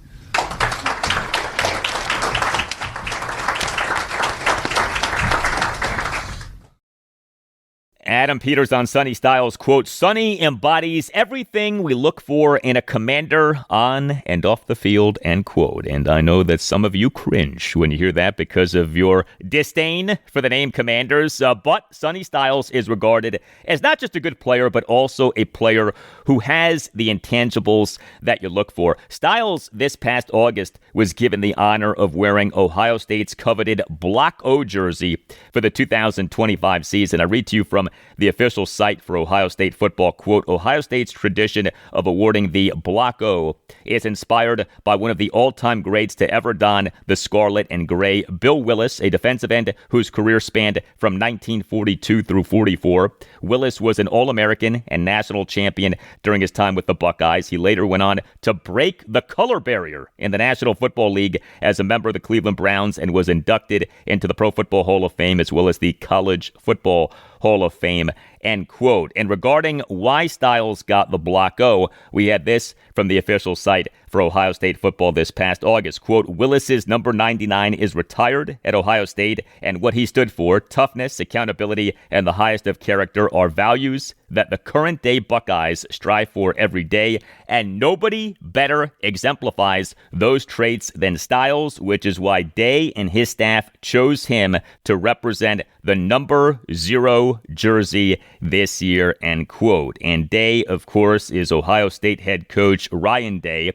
Adam Peters on Sonny Styles, quote, Sonny embodies everything we look for in a commander on and off the field, end quote. And I know that some of you cringe when you hear that because of your disdain for the name Commanders. But Sonny Styles is regarded as not just a good player, but also a player who has the intangibles that you look for. Styles, this past August, was given the honor of wearing Ohio State's coveted Block O jersey for the 2025 season. I read to you from the official site for Ohio State football, quote, Ohio State's tradition of awarding the Block O is inspired by one of the all-time greats to ever don the scarlet and gray, Bill Willis, a defensive end whose career spanned from 1942 through 44. Willis was an All-American and national champion during his time with the Buckeyes. He later went on to break the color barrier in the National Football League as a member of the Cleveland Browns and was inducted into the Pro Football Hall of Fame as well as the College Football Hall of Fame, end quote. And regarding why Styles got the Block O, we had this from the official site for Ohio State football this past August. Quote, Willis's number 99 is retired at Ohio State, and what he stood for, toughness, accountability, and the highest of character, are values that the current-day Buckeyes strive for every day, and nobody better exemplifies those traits than Styles, which is why Day and his staff chose him to represent the number 0 jersey this year, end quote. And Day, of course, is Ohio State head coach Ryan Day.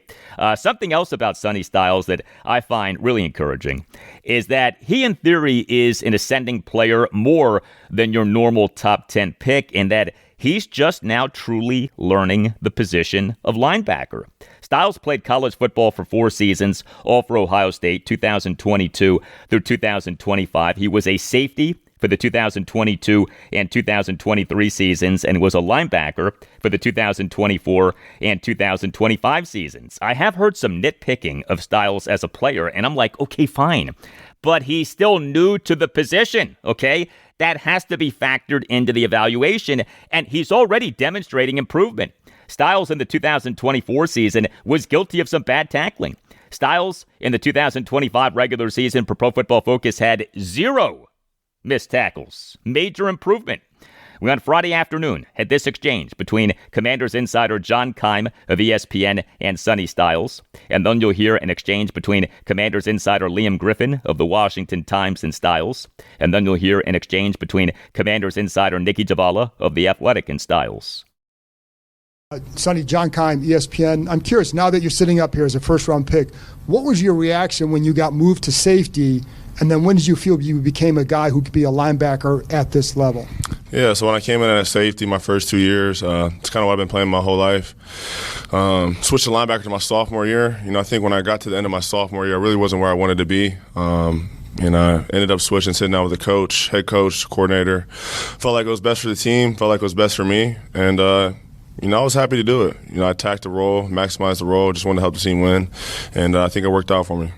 Something else about Sonny Styles that I find really encouraging is that he, in theory, is an ascending player more than your normal top 10 pick, in that he's just now truly learning the position of linebacker. Styles played college football for 4 seasons, all for Ohio State, 2022 through 2025. He was a safety for the 2022 and 2023 seasons and was a linebacker for the 2024 and 2025 seasons. I have heard some nitpicking of Styles as a player, and I'm like, okay, fine. But he's still new to the position, okay? That has to be factored into the evaluation, and he's already demonstrating improvement. Styles in the 2024 season was guilty of some bad tackling. Styles in the 2025 regular season for Pro Football Focus had 0 missed tackles. Major improvement. We on Friday afternoon had this exchange between Commanders insider John Keim of ESPN and Sonny Styles. And then you'll hear an exchange between Commanders insider Liam Griffin of the Washington Times and Styles. And then you'll hear an exchange between Commanders insider Nikki Javala of The Athletic and Styles. Sonny, John Keim, ESPN. I'm curious, now that you're sitting up here as a first-round pick, what was your reaction when you got moved to safety? And then when did you feel you became a guy who could be a linebacker at this level? Yeah, so when I came in at safety my first 2 years, it's kind of what I've been playing my whole life. Switched to linebacker to my sophomore year. I think when I got to the end of my sophomore year, I really wasn't where I wanted to be. And I ended up switching, sitting down with the coach, head coach, coordinator. Felt like it was best for the team, felt like it was best for me. And, I was happy to do it. I attacked the role, maximized the role, just wanted to help the team win. And I think it worked out for me.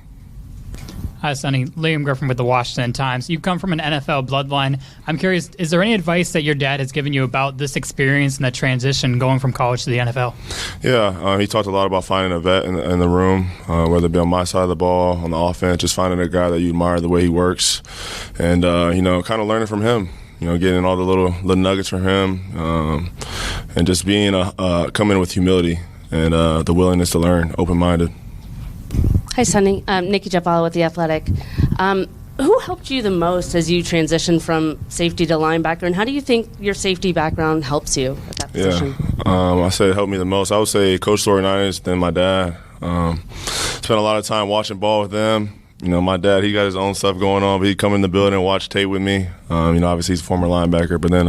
Hi, Sonny. Liam Griffin with the Washington Times. You come from an NFL bloodline. I'm curious, is there any advice that your dad has given you about this experience and the transition going from college to the NFL? Yeah, he talked a lot about finding a vet in the room, whether it be on my side of the ball, on the offense, just finding a guy that you admire the way he works, and, kind of learning from him. Getting all the little nuggets from him, and just being coming in with humility and the willingness to learn, open-minded. Hi, Sonny. Nikki Javala with The Athletic. Who helped you the most as you transitioned from safety to linebacker, and how do you think your safety background helps you at that position? I say it helped me the most. I would say Coach Laurinaitis, then my dad. Spent a lot of time watching ball with them, My dad, he got his own stuff going on, but he'd come in the building and watch tape with me. Obviously he's a former linebacker, but then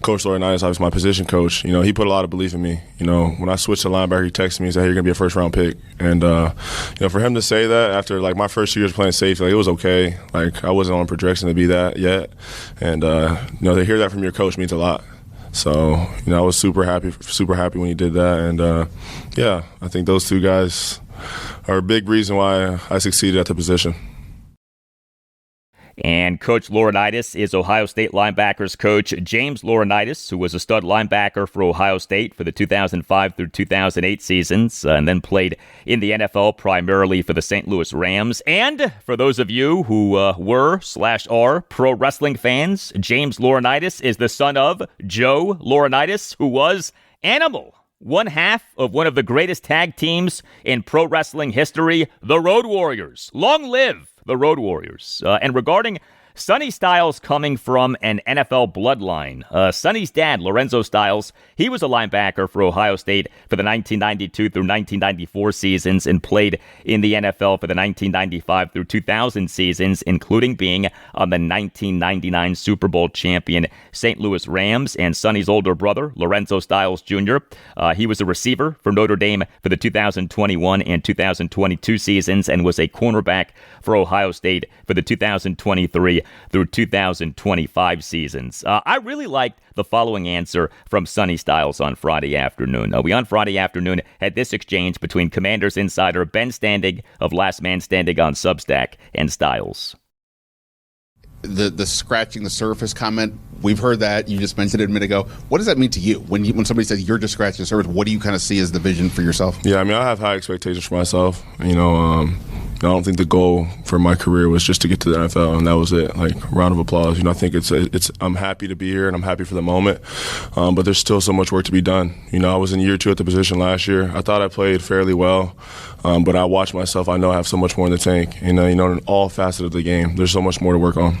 Coach Laurinaitis, obviously my position coach, he put a lot of belief in me. When I switched to linebacker, he texted me and said, hey, you're going to be a first-round pick. And, for him to say that after, my first 2 years playing safety, it was okay. I wasn't on projection to be that yet. And, to hear that from your coach means a lot. So, I was super happy when he did that. And, I think those 2 guys are a big reason why I succeeded at the position. And Coach Laurinaitis is Ohio State linebackers coach James Laurinaitis, who was a stud linebacker for Ohio State for the 2005 through 2008 seasons, and then played in the NFL primarily for the St. Louis Rams. And for those of you who were/are pro wrestling fans, James Laurinaitis is the son of Joe Laurinaitis, who was Animal, one half of one of the greatest tag teams in pro wrestling history, the Road Warriors. Long live the Road Warriors. And regarding Sonny Styles coming from an NFL bloodline, Sonny's dad, Lorenzo Styles, he was a linebacker for Ohio State for the 1992 through 1994 seasons and played in the NFL for the 1995 through 2000 seasons, including being on the 1999 Super Bowl champion St. Louis Rams. And Sonny's older brother, Lorenzo Styles Jr., he was a receiver for Notre Dame for the 2021 and 2022 seasons and was a cornerback for Ohio State for the 2023 through 2025 seasons. I really liked the following answer from Sonny Styles on Friday afternoon. We on Friday afternoon had this exchange between Commanders insider Ben Standig of Last Man Standing on Substack and Styles. The scratching the surface comment, we've heard that. You just mentioned it a minute ago. What does that mean to you? When somebody says you're just scratching the surface, what do you kind of see as the vision for yourself? Yeah, I have high expectations for myself. I don't think the goal for my career was just to get to the NFL, and that was it. Round of applause. I think it's. I'm happy to be here, and I'm happy for the moment. But there's still so much work to be done. I was in year 2 at the position last year. I thought I played fairly well, but I watched myself. I know I have so much more in the tank. In all facets of the game, there's so much more to work on.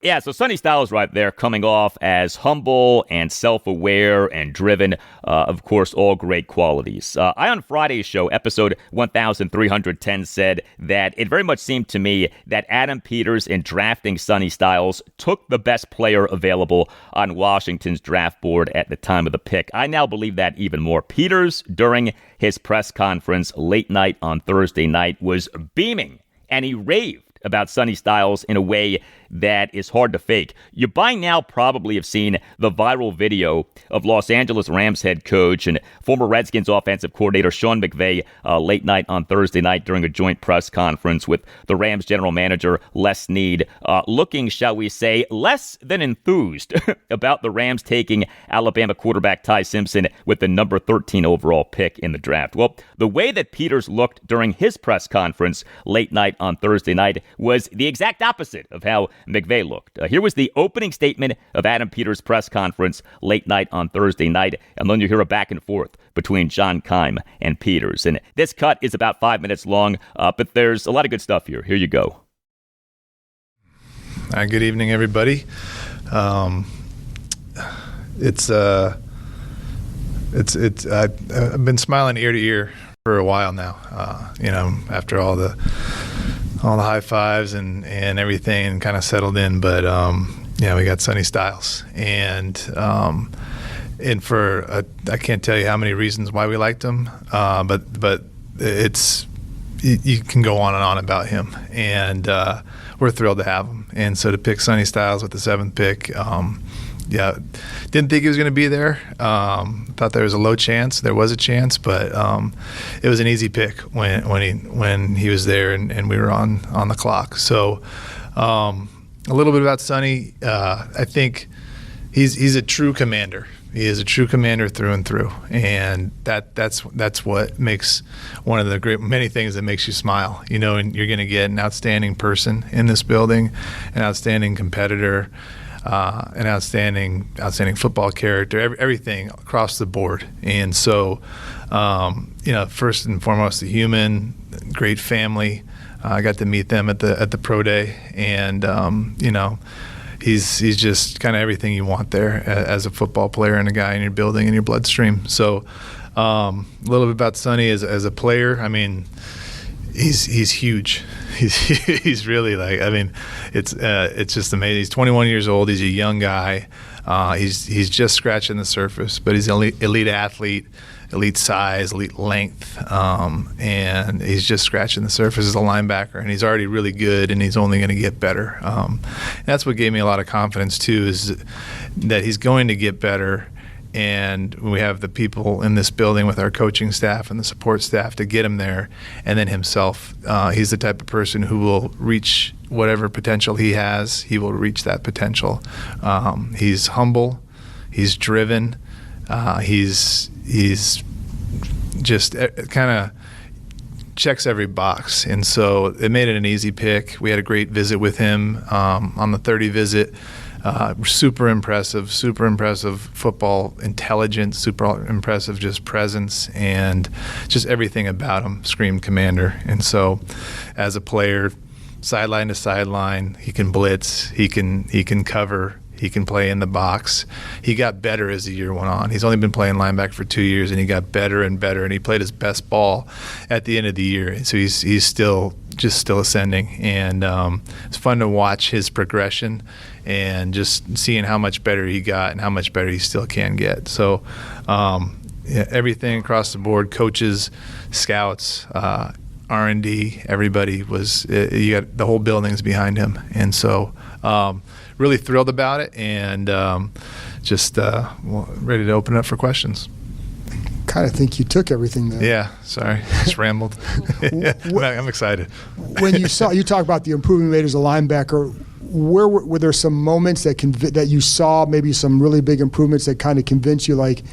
Yeah, so Sonny Styles right there coming off as humble and self-aware and driven, of course, all great qualities. I, on Friday's show, episode 1310, said that it very much seemed to me that Adam Peters, in drafting Sonny Styles, took the best player available on Washington's draft board at the time of the pick. I now believe that even more. Peters, during his press conference late night on Thursday night, was beaming, and he raved about Sonny Styles in a way that is hard to fake. You by now probably have seen the viral video of Los Angeles Rams head coach and former Redskins offensive coordinator Sean McVay late night on Thursday night during a joint press conference with the Rams general manager Les Snead, looking, shall we say, less than enthused about the Rams taking Alabama quarterback Ty Simpson with the number 13 overall pick in the draft. Well, the way that Peters looked during his press conference late night on Thursday night was the exact opposite of how McVay looked. Here was the opening statement of Adam Peters' press conference late night on Thursday night, and then you hear a back and forth between John Keim and Peters. And this cut is about 5 minutes long, but there's a lot of good stuff here. Here you go. Good evening, everybody. I've been smiling ear to ear for a while now. After all the high fives and everything, and kind of settled in. But we got Sonny Styles, and for I can't tell you how many reasons why we liked him, but it's you can go on and on about him, and we're thrilled to have him. And so to pick Sonny Styles with the 7th pick, didn't think he was going to be there. Thought there was a low chance. There was a chance, but it was an easy pick when he was there and we were on the clock. So a little bit about Sonny. I think he's a true commander. He is a true commander through and through, and that's what makes one of the many things that makes you smile. And you're going to get an outstanding person in this building, an outstanding competitor, an outstanding football character, everything across the board. And so, first and foremost, a human, great family. I got to meet them at the pro day, and he's just kind of everything you want there as a football player and a guy in your building, in your bloodstream. So, a little bit about Sonny as a player. He's huge. He's really it's just amazing. He's 21 years old. He's a young guy. He's just scratching the surface, but he's an elite athlete, elite size, elite length, and he's just scratching the surface as a linebacker. And he's already really good, and he's only going to get better. That's what gave me a lot of confidence too, is that he's going to get better. And we have the people in this building with our coaching staff and the support staff to get him there, and then himself. He's the type of person who will reach whatever potential he has. He will reach that potential. He's humble. He's driven. He's just kind of checks every box. And so it made it an easy pick. We had a great visit with him on the 30 visit. Super impressive football intelligence, super impressive just presence, and just everything about him screamed commander. And so as a player, sideline to sideline, he can blitz, he can cover, he can play in the box. He got better as the year went on. He's only been playing linebacker for 2 years, and he got better and better, and he played his best ball at the end of the year. And so he's still ascending, and it's fun to watch his progression and just seeing how much better he got and how much better he still can get. So everything across the board, coaches, scouts, R&D, everybody you got the whole building's behind him. And so really thrilled about it, and just ready to open it up for questions. Kind of think you took everything there. Yeah, sorry, just rambled. I'm excited. When you talk about the improvement rate as a linebacker, were there some moments that you saw, maybe some really big improvements that kind of convinced you, like,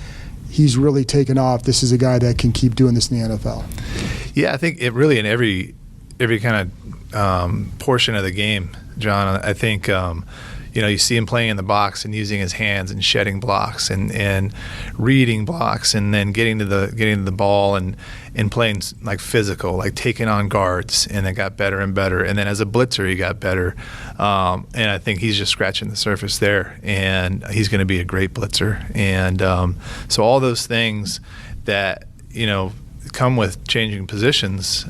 he's really taken off, this is a guy that can keep doing this in the NFL? Yeah, I think it really in every kind of portion of the game, John. I think you see him playing in the box and using his hands and shedding blocks and reading blocks, and then getting to the ball and playing like physical, like taking on guards, and it got better and better. And then as a blitzer, he got better. And I think he's just scratching the surface there, and he's going to be a great blitzer. And so all those things that come with changing positions.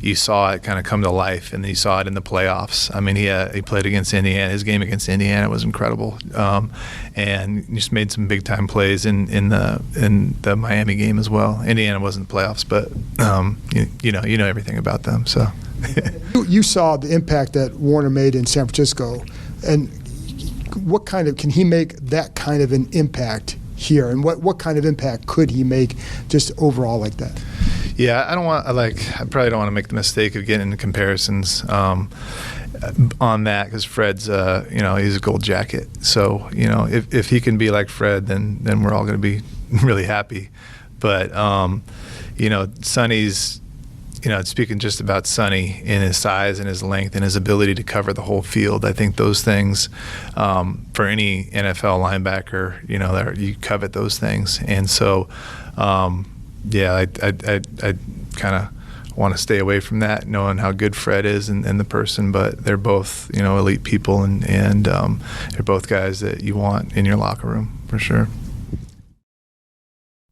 You saw it kind of come to life, and you saw it in the playoffs. I mean, he played against Indiana. His game against Indiana was incredible, and just made some big time plays in the Miami game as well. Indiana wasn't the playoffs, but you know everything about them. So you saw the impact that Warner made in San Francisco, and what kind of can he make that kind of an impact here, and what kind of impact could he make just overall like that? Yeah, I probably don't want to make the mistake of getting into comparisons on that, because Fred's, he's a gold jacket. So, if he can be like Fred, then we're all going to be really happy. But, Sonny's, speaking just about Sonny in his size and his length and his ability to cover the whole field, I think those things, for any NFL linebacker, you covet those things. And so, I kind of want to stay away from that, knowing how good Fred is and the person, but they're both, elite people, and they're both guys that you want in your locker room for sure.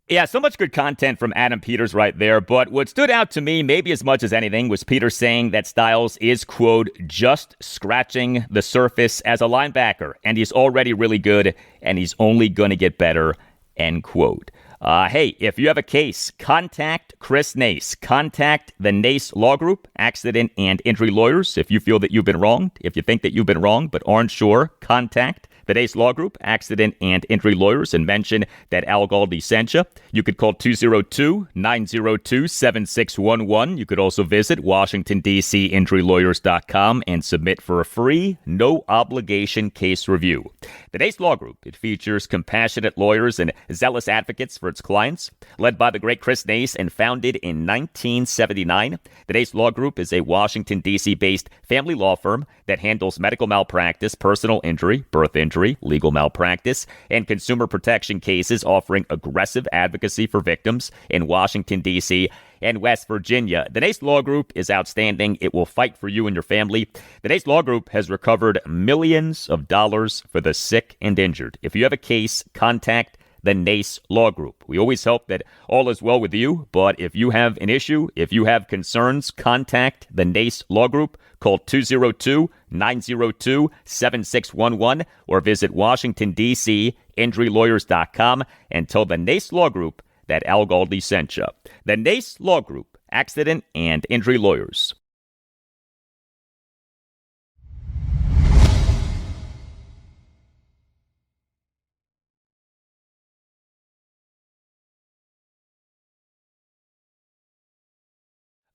Yeah, so much good content from Adam Peters right there, but what stood out to me, maybe as much as anything, was Peters saying that Styles is, quote, just scratching the surface as a linebacker, and he's already really good, and he's only going to get better, end quote. Hey, if you have a case, contact Chris Nace. Contact the Nace Law Group, accident and injury lawyers. If you feel that you've been wronged, if you think that you've been wronged but aren't sure, contact the Nace Law Group, accident and injury lawyers, and mention that Al Galdi sent you. You could call 202-902-7611. You could also visit WashingtonDCInjuryLawyers.com and submit for a free, no-obligation case review. The Nace Law Group, it features compassionate lawyers and zealous advocates for its clients. Led by the great Chris Nace and founded in 1979, the Nace Law Group is a Washington, D.C.-based family law firm that handles medical malpractice, personal injury, birth injury, legal malpractice, and consumer protection cases, offering aggressive advocacy for victims in Washington, D.C. and West Virginia. The Nace Law Group is outstanding. It will fight for you and your family. The Nace Law Group has recovered millions of dollars for the sick and injured. If you have a case, contact the Nace Law Group. We always hope that all is well with you, but if you have an issue, if you have concerns, contact the Nace Law Group. Call 202-902-7611 or visit Washington, D.C., injurylawyers.com and tell the Nace Law Group that Al Galdi sent you. The Nace Law Group, Accident and Injury Lawyers.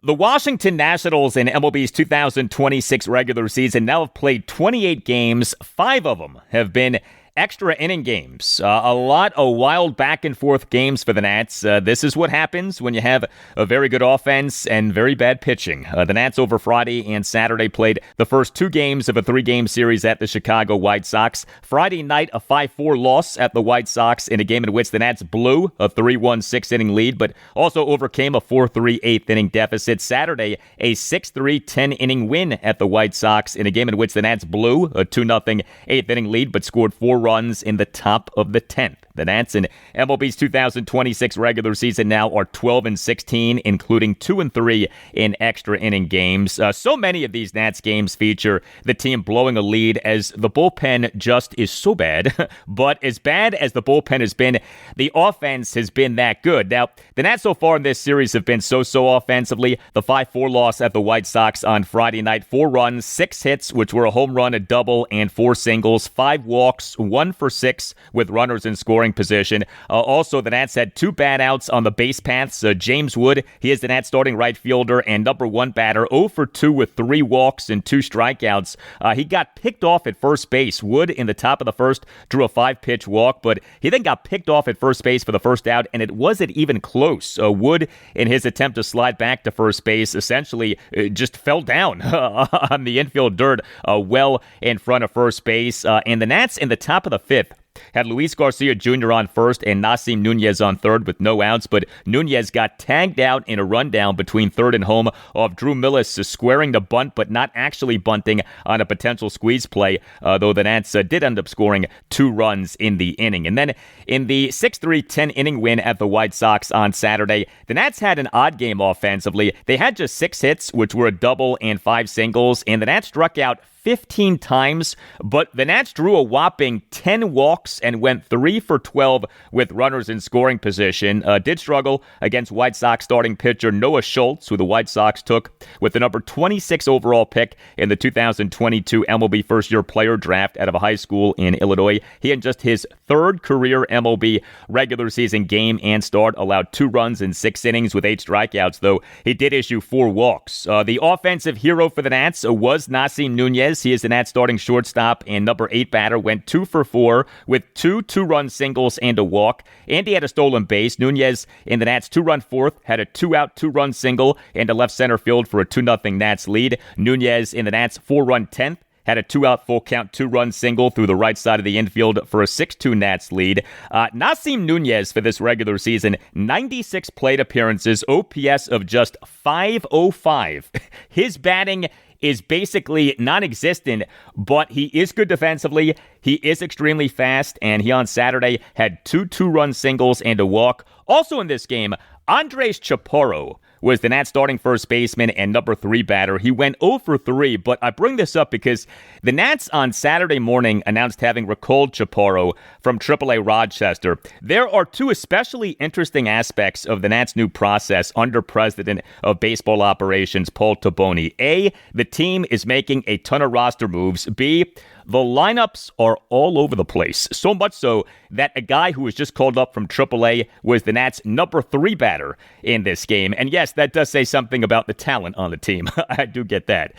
The Washington Nationals in MLB's 2026 regular season now have played 28 games. 5 of them have been extra inning games. A lot of wild back and forth games for the Nats. This is what happens when you have a very good offense and very bad pitching. The Nats over Friday and Saturday played the first 2 games of a 3-game series at the Chicago White Sox. Friday night, a 5-4 loss at the White Sox in a game in which the Nats blew a 3-1 6-inning lead, but also overcame a 4-3 8th-inning deficit. Saturday, a 6-3 10-inning win at the White Sox in a game in which the Nats blew a 2-0 8th-inning lead, but scored 4 runs in the top of the 10th. The Nats in MLB's 2026 regular season now are 12-16, including 2-3 in extra inning games. So many of these Nats games feature the team blowing a lead as the bullpen just is so bad. But as bad as the bullpen has been, the offense has been that good. Now, the Nats so far in this series have been so-so offensively. The 5-4 loss at the White Sox on Friday night, 4 runs, 6 hits, which were a home run, a double, and 4 singles, 5 walks, 1 for 6 with runners in scoring position. Also, the Nats had 2 bad outs on the base paths. James Wood, he is the Nats starting right fielder and number 1 batter, 0 for 2 with 3 walks and 2 strikeouts. He got picked off at first base. Wood, in the top of the first, drew a 5-pitch walk, but he then got picked off at first base for the first out, and it wasn't even close. Wood, in his attempt to slide back to first base, essentially just fell down on the infield dirt well in front of first base. And the Nats, in the top of the 5th, had Luis Garcia Jr. on first and Nasim Nunez on third with no outs, but Nunez got tagged out in a rundown between third and home off Drew Millis squaring the bunt, but not actually bunting on a potential squeeze play, though the Nats did end up scoring 2 runs in the inning. And then in the 6-3 10-inning win at the White Sox on Saturday, the Nats had an odd game offensively. They had just 6 hits, which were a double and 5 singles, and the Nats struck out 15 times, but the Nats drew a whopping 10 walks and went 3 for 12 with runners in scoring position. Did struggle against White Sox starting pitcher Noah Schultz, who the White Sox took with the number 26 overall pick in the 2022 MLB first-year player draft out of a high school in Illinois. He had just his 3rd career MLB regular season game and start, allowed 2 runs in 6 innings with 8 strikeouts, though he did issue 4 walks. The offensive hero for the Nats was Nasim Nunez. He is the Nats starting shortstop and number 8 batter, went 2 for 4 with 2 2-run singles and a walk. And he had a stolen base. Nunez in the Nats 2-run 4th had a 2-out 2-run single and a left center field for a 2-0 Nats lead. Nunez in the Nats 4-run 10th had a 2-out full count 2-run single through the right side of the infield for a 6-2 Nats lead. Nasim Nunez for this regular season, 96 plate appearances, OPS of just .505. His batting is basically non-existent, but he is good defensively. He is extremely fast, and he on Saturday had 2 2-run singles and a walk. Also in this game, Andres Chaparro was the Nats starting first baseman and number 3 batter. He went 0 for 3, but I bring this up because the Nats on Saturday morning announced having recalled Chaparro from AAA Rochester. There are 2 especially interesting aspects of the Nats' new process under President of Baseball Operations Paul Taboni. A, the team is making a ton of roster moves. B, the lineups are all over the place. So much so that a guy who was just called up from AAA was the Nats' number 3 batter in this game. And yes, that does say something about the talent on the team. I do get that.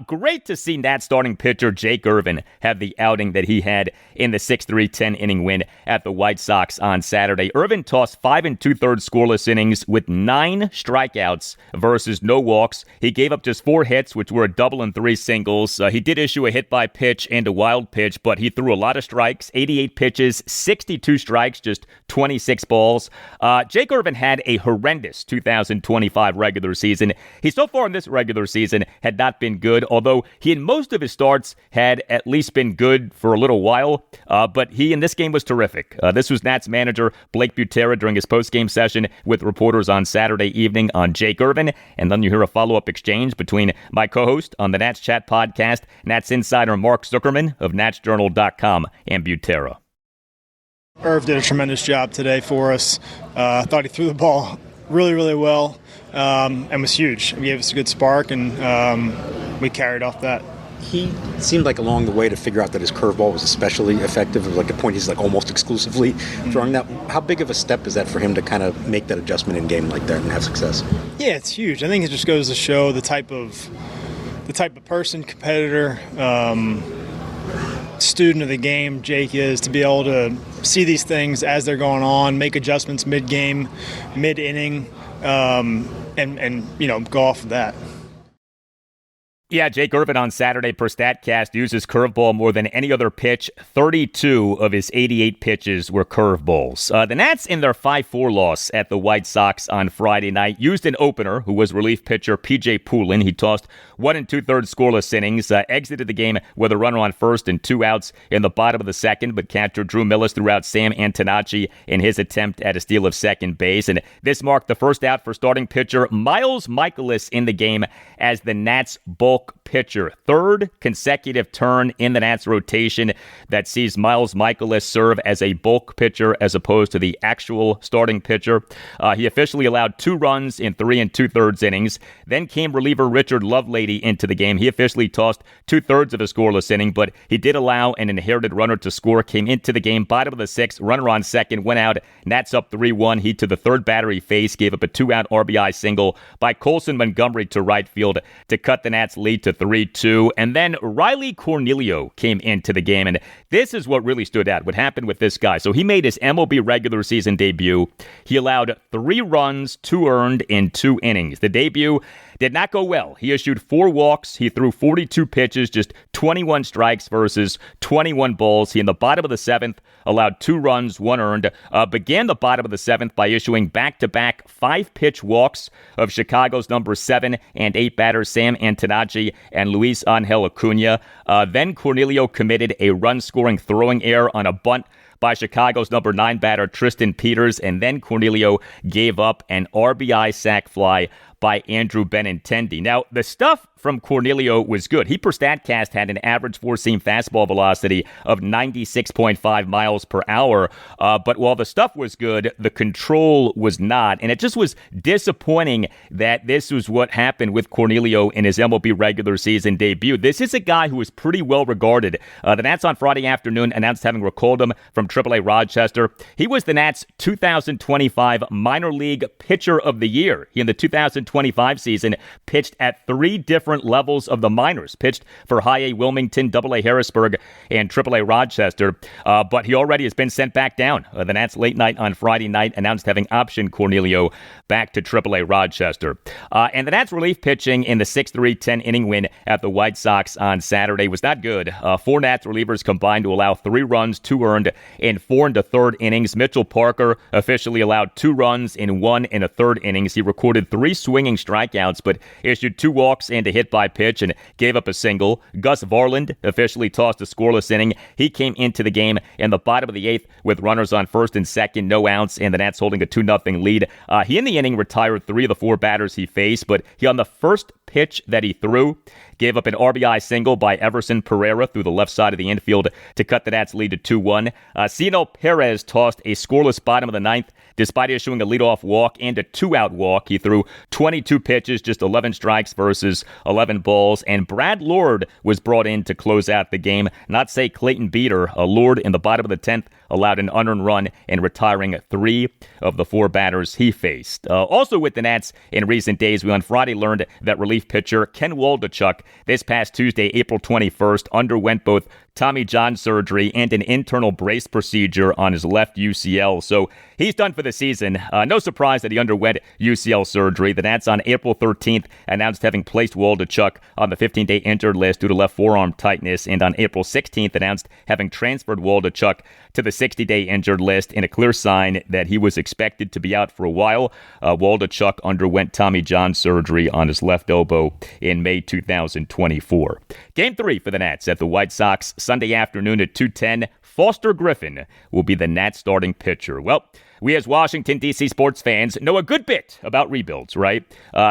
Great to see Nats starting pitcher Jake Irvin have the outing that he had in the 6-3 10-inning win at the White Sox on Saturday. Irvin tossed 5 2/3 scoreless innings with 9 strikeouts versus no walks. He gave up just 4 hits, which were a double and 3 singles. He did issue a hit by pitch and the wild pitch, but he threw a lot of strikes, 88 pitches, 62 strikes, just 26 balls. Jake Irvin had a horrendous 2025 regular season. He so far in this regular season had not been good, although he in most of his starts had at least been good for a little while. But he in this game was terrific. This was Nats manager Blake Butera during his postgame session with reporters on Saturday evening on Jake Irvin. And then you hear a follow-up exchange between my co-host on the Nats Chat podcast, Nats insider Mark Zuckerman of NatsJournal.com, and Butera. Irv did a tremendous job today for us. I thought he threw the ball really, really well and was huge. He gave us a good spark, and we carried off that. He seemed like along the way to figure out that his curveball was especially effective. It was like a point he's like almost exclusively throwing that. How big of a step is that for him to kind of make that adjustment in game like that and have success? Yeah, it's huge. I think it just goes to show the type of person, competitor, student of the game Jake is, to be able to see these things as they're going on, make adjustments mid-game, mid-inning, and go off of that. Yeah, Jake Irvin on Saturday per StatCast uses curveball more than any other pitch. 32 of his 88 pitches were curveballs. The Nats, in their 5-4 loss at the White Sox on Friday night, used an opener who was relief pitcher P.J. Poulin. He tossed 1 2/3 scoreless innings, exited the game with a runner on first and 2 outs in the bottom of the second, but catcher Drew Millis threw out Sam Antonacci in his attempt at a steal of second base. And this marked the first out for starting pitcher Miles Mikolas in the game as the Nats bulk pitcher. Third consecutive turn in the Nats rotation that sees Miles Mikolas serve as a bulk pitcher as opposed to the actual starting pitcher. He officially allowed 2 runs in 3 2/3 innings. Then came reliever Richard Lovelady into the game. He officially tossed 2/3 of a scoreless inning, but he did allow an inherited runner to score. Came into the game, bottom of the 6th, runner on second, went out. Nats up 3-1. He to the third batter he faced, gave up a 2-out RBI single by Colson Montgomery to right field to cut the Nats lead to 3-2. And then Riley Cornelio came into the game, and this is what really stood out, what happened with this guy. So he made his MLB regular season debut. He allowed 3 runs, 2 earned in 2 innings. The debut did not go well. He issued 4 walks. He threw 42 pitches, just 21 strikes versus 21 balls. He, in the bottom of the 7th, allowed 2 runs, 1 earned. Began the bottom of the 7th by issuing back-to-back 5-pitch walks of Chicago's number 7 and 8 batters, Sam Antonacci and Luis Angel Acuna. Then Cornelio committed a run-scoring throwing error on a bunt by Chicago's number 9 batter, Tristan Peters, and then Cornelio gave up an RBI sac fly by Andrew Benintendi. Now, the stuff from Cornelio was good. He, per StatCast, had an average four-seam fastball velocity of 96.5 miles per hour. But while the stuff was good, the control was not. And it just was disappointing that this was what happened with Cornelio in his MLB regular season debut. This is a guy who is pretty well regarded. The Nats on Friday afternoon announced having recalled him from AAA Rochester. He was the Nats' 2025 minor league pitcher of the year. He, in the 2025 season, pitched at 3 different levels of the minors, pitched for High A Wilmington, AA Harrisburg, and AAA Rochester, but he already has been sent back down. The Nats late night on Friday night announced having optioned Cornelio back to AAA Rochester. And the Nats relief pitching in the 6-3 10-inning win at the White Sox on Saturday was not good. 4 Nats relievers combined to allow 3 runs, 2 earned in 4 1/3 innings. Mitchell Parker officially allowed 2 runs in 1 1/3 innings. He recorded 3 swinging strikeouts, but issued 2 walks and a hit by pitch and gave up a single. Gus Varland officially tossed a scoreless inning. He came into the game in the bottom of the 8th with runners on first and second, no outs, and the Nats holding a 2-0 lead. He, in the inning, retired 3 of the 4 batters he faced, but he, on the first pitch that he threw, gave up an RBI single by Everson Pereira through the left side of the infield to cut the Nats lead to 2-1. Ciano Perez tossed a scoreless bottom of the 9th despite issuing a leadoff walk and a 2-out walk. He threw 22 pitches, just 11 strikes versus 11 balls, and Brad Lord was brought in to close out the game. Not say Clayton Beater. Lord, in the bottom of the 10th, allowed an unearned run and retiring 3 of the 4 batters he faced. Also with the Nats in recent days, we on Friday learned that relief pitcher Ken Waldachuk this past Tuesday, April 21st, underwent both Tommy John surgery and an internal brace procedure on his left UCL. So he's done for the season. No surprise that he underwent UCL surgery. The Nats on April 13th announced having placed Waldachuk on the 15-day injured list due to left forearm tightness, and on April 16th announced having transferred Waldachuk to the 60-day injured list in a clear sign that he was expected to be out for a while. Waldachuk underwent Tommy John surgery on his left elbow in May 2024. Game 3 for the Nats at the White Sox Sunday afternoon at 2:10. Foster Griffin will be the Nats starting pitcher. Well, we as Washington, D.C. sports fans know a good bit about rebuilds, right?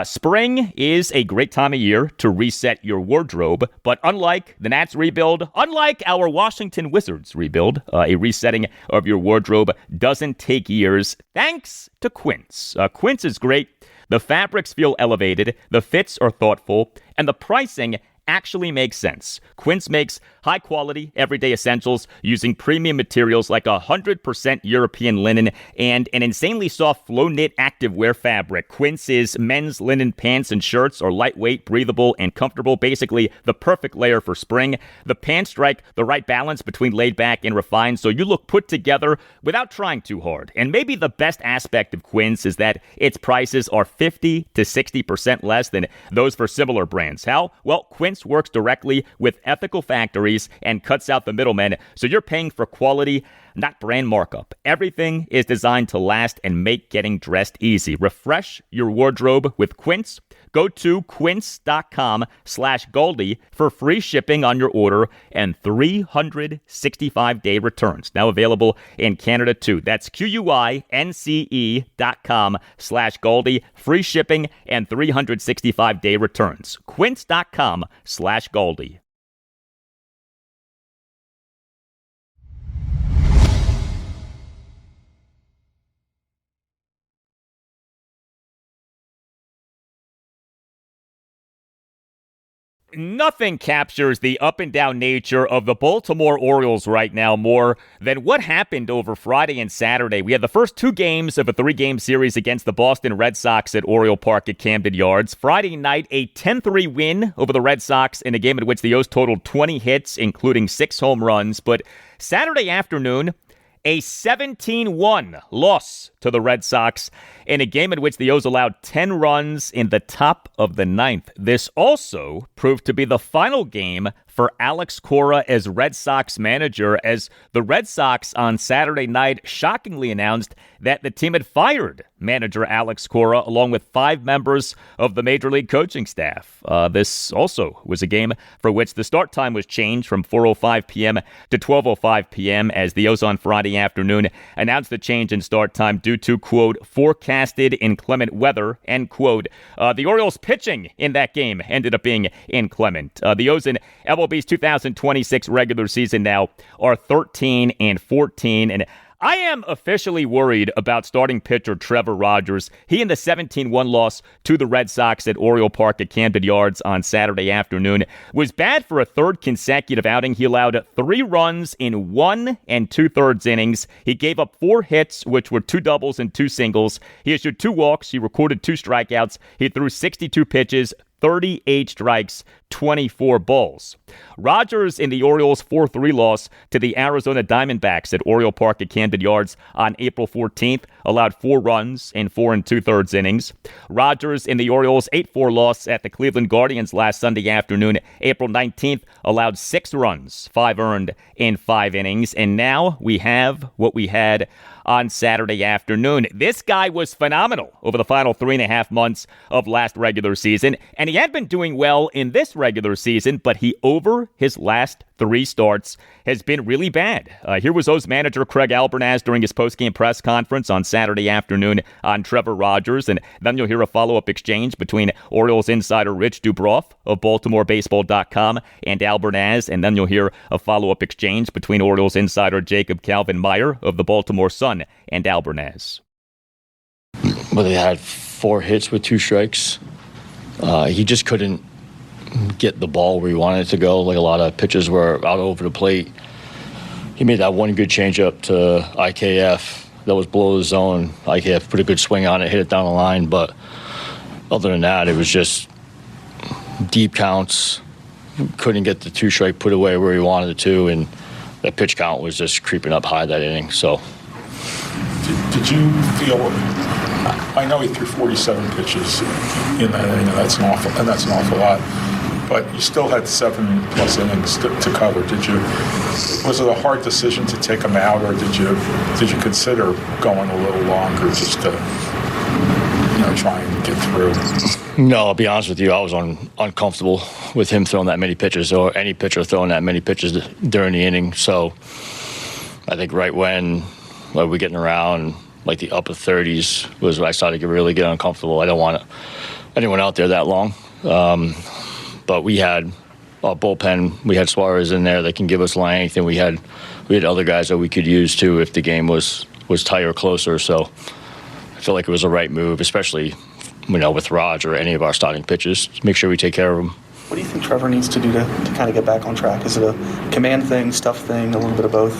Spring is a great time of year to reset your wardrobe, but unlike the Nats rebuild, unlike our Washington Wizards rebuild, a resetting of your wardrobe doesn't take years, thanks to Quince. Quince is great. The fabrics feel elevated, the fits are thoughtful, and the pricing actually makes sense. Quince makes high-quality, everyday essentials using premium materials like 100% European linen and an insanely soft flow-knit activewear fabric. Quince's men's linen pants and shirts are lightweight, breathable, and comfortable. Basically, the perfect layer for spring. The pants strike the right balance between laid-back and refined, so you look put together without trying too hard. And maybe the best aspect of Quince is that its prices are 50 to 60% less than those for similar brands. How? Well, Quince works directly with ethical factories and cuts out the middlemen, so you're paying for quality, not brand markup. Everything is designed to last and make getting dressed easy. Refresh your wardrobe with Quince. Go to quince.com/Goldie for free shipping on your order and 365-day returns. Now available in Canada too. That's QUINCE.com/Goldie. Free shipping and 365-day returns. Quince.com/Goldie. Nothing captures the up and down nature of the Baltimore Orioles right now more than what happened over Friday and Saturday. We had the first 2 games of a 3-game series against the Boston Red Sox at Oriole Park at Camden Yards. Friday night, a 10-3 win over the Red Sox in a game in which the O's totaled 20 hits, including 6 home runs. But Saturday afternoon, a 17-1 loss to the Red Sox in a game in which the O's allowed 10 runs in the top of the 9th. This also proved to be the final game for Alex Cora as Red Sox manager, as the Red Sox on Saturday night shockingly announced that the team had fired manager Alex Cora along with 5 members of the Major League coaching staff. This also was a game for which the start time was changed from 4:05 p.m. to 12:05 p.m. as the O's on Friday afternoon announced the change in start time due to, quote, forecasted inclement weather, end quote. The Orioles pitching in that game ended up being inclement. The O's in MLB's 2026 regular season now are 13-14, and I am officially worried about starting pitcher Trevor Rogers. He in the 17-1 loss to the Red Sox at Oriole Park at Camden Yards on Saturday afternoon was bad for a 3rd consecutive outing. He allowed 3 runs in 1 2/3 innings. He gave up 4 hits, which were 2 doubles and 2 singles. He issued 2 walks. He recorded 2 strikeouts. He threw 62 pitches, 38 strikes, 24 balls. Rogers in the Orioles' 4-3 loss to the Arizona Diamondbacks at Oriole Park at Camden Yards on April 14th allowed 4 runs in 4 2/3 innings. Rogers in the Orioles' 8-4 loss at the Cleveland Guardians last Sunday afternoon, April 19th, allowed 6 runs, 5 earned in 5 innings. And now we have what we had on Saturday afternoon. This guy was phenomenal over the final 3.5 months of last regular season, and he had been doing well in this regular season, but he, over his last 3 starts, has been really bad. Here was O's manager Craig Albernaz during his postgame press conference on Saturday afternoon on Trevor Rogers, and then you'll hear a follow-up exchange between Orioles insider Rich Dubroff of BaltimoreBaseball.com and Albernaz, and then you'll hear a follow-up exchange between Orioles insider Jacob Calvin Meyer of the Baltimore Sun and Albernaz. Well, they had 4 hits with 2 strikes. He just couldn't get the ball where he wanted it to go. Like a lot of pitches were out over the plate. He made that one good changeup to IKF that was below the zone. IKF put a good swing on it, hit it down the line. But other than that, it was just deep counts, couldn't get the two-strike put away where he wanted it to, and the pitch count was just creeping up high that inning. So, did you feel? I know he threw 47 pitches in that inning, and that's an awful lot. But you still had 7+ innings to cover. Was it a hard decision to take him out, or did you consider going a little longer just to try and get through? No, I'll be honest with you. I was uncomfortable with him throwing that many pitches, or any pitcher throwing that many pitches during the inning. So I think right when we were getting around like the upper 30s was when I started to really get uncomfortable. I don't want anyone out there that long. But we had our bullpen. We had Suarez in there that can give us length, and we had other guys that we could use too if the game was tight or closer. So I feel like it was the right move, especially with Raj or any of our starting pitches, to make sure we take care of them. What do you think Trevor needs to do to kind of get back on track? Is it a command thing, stuff thing, a little bit of both?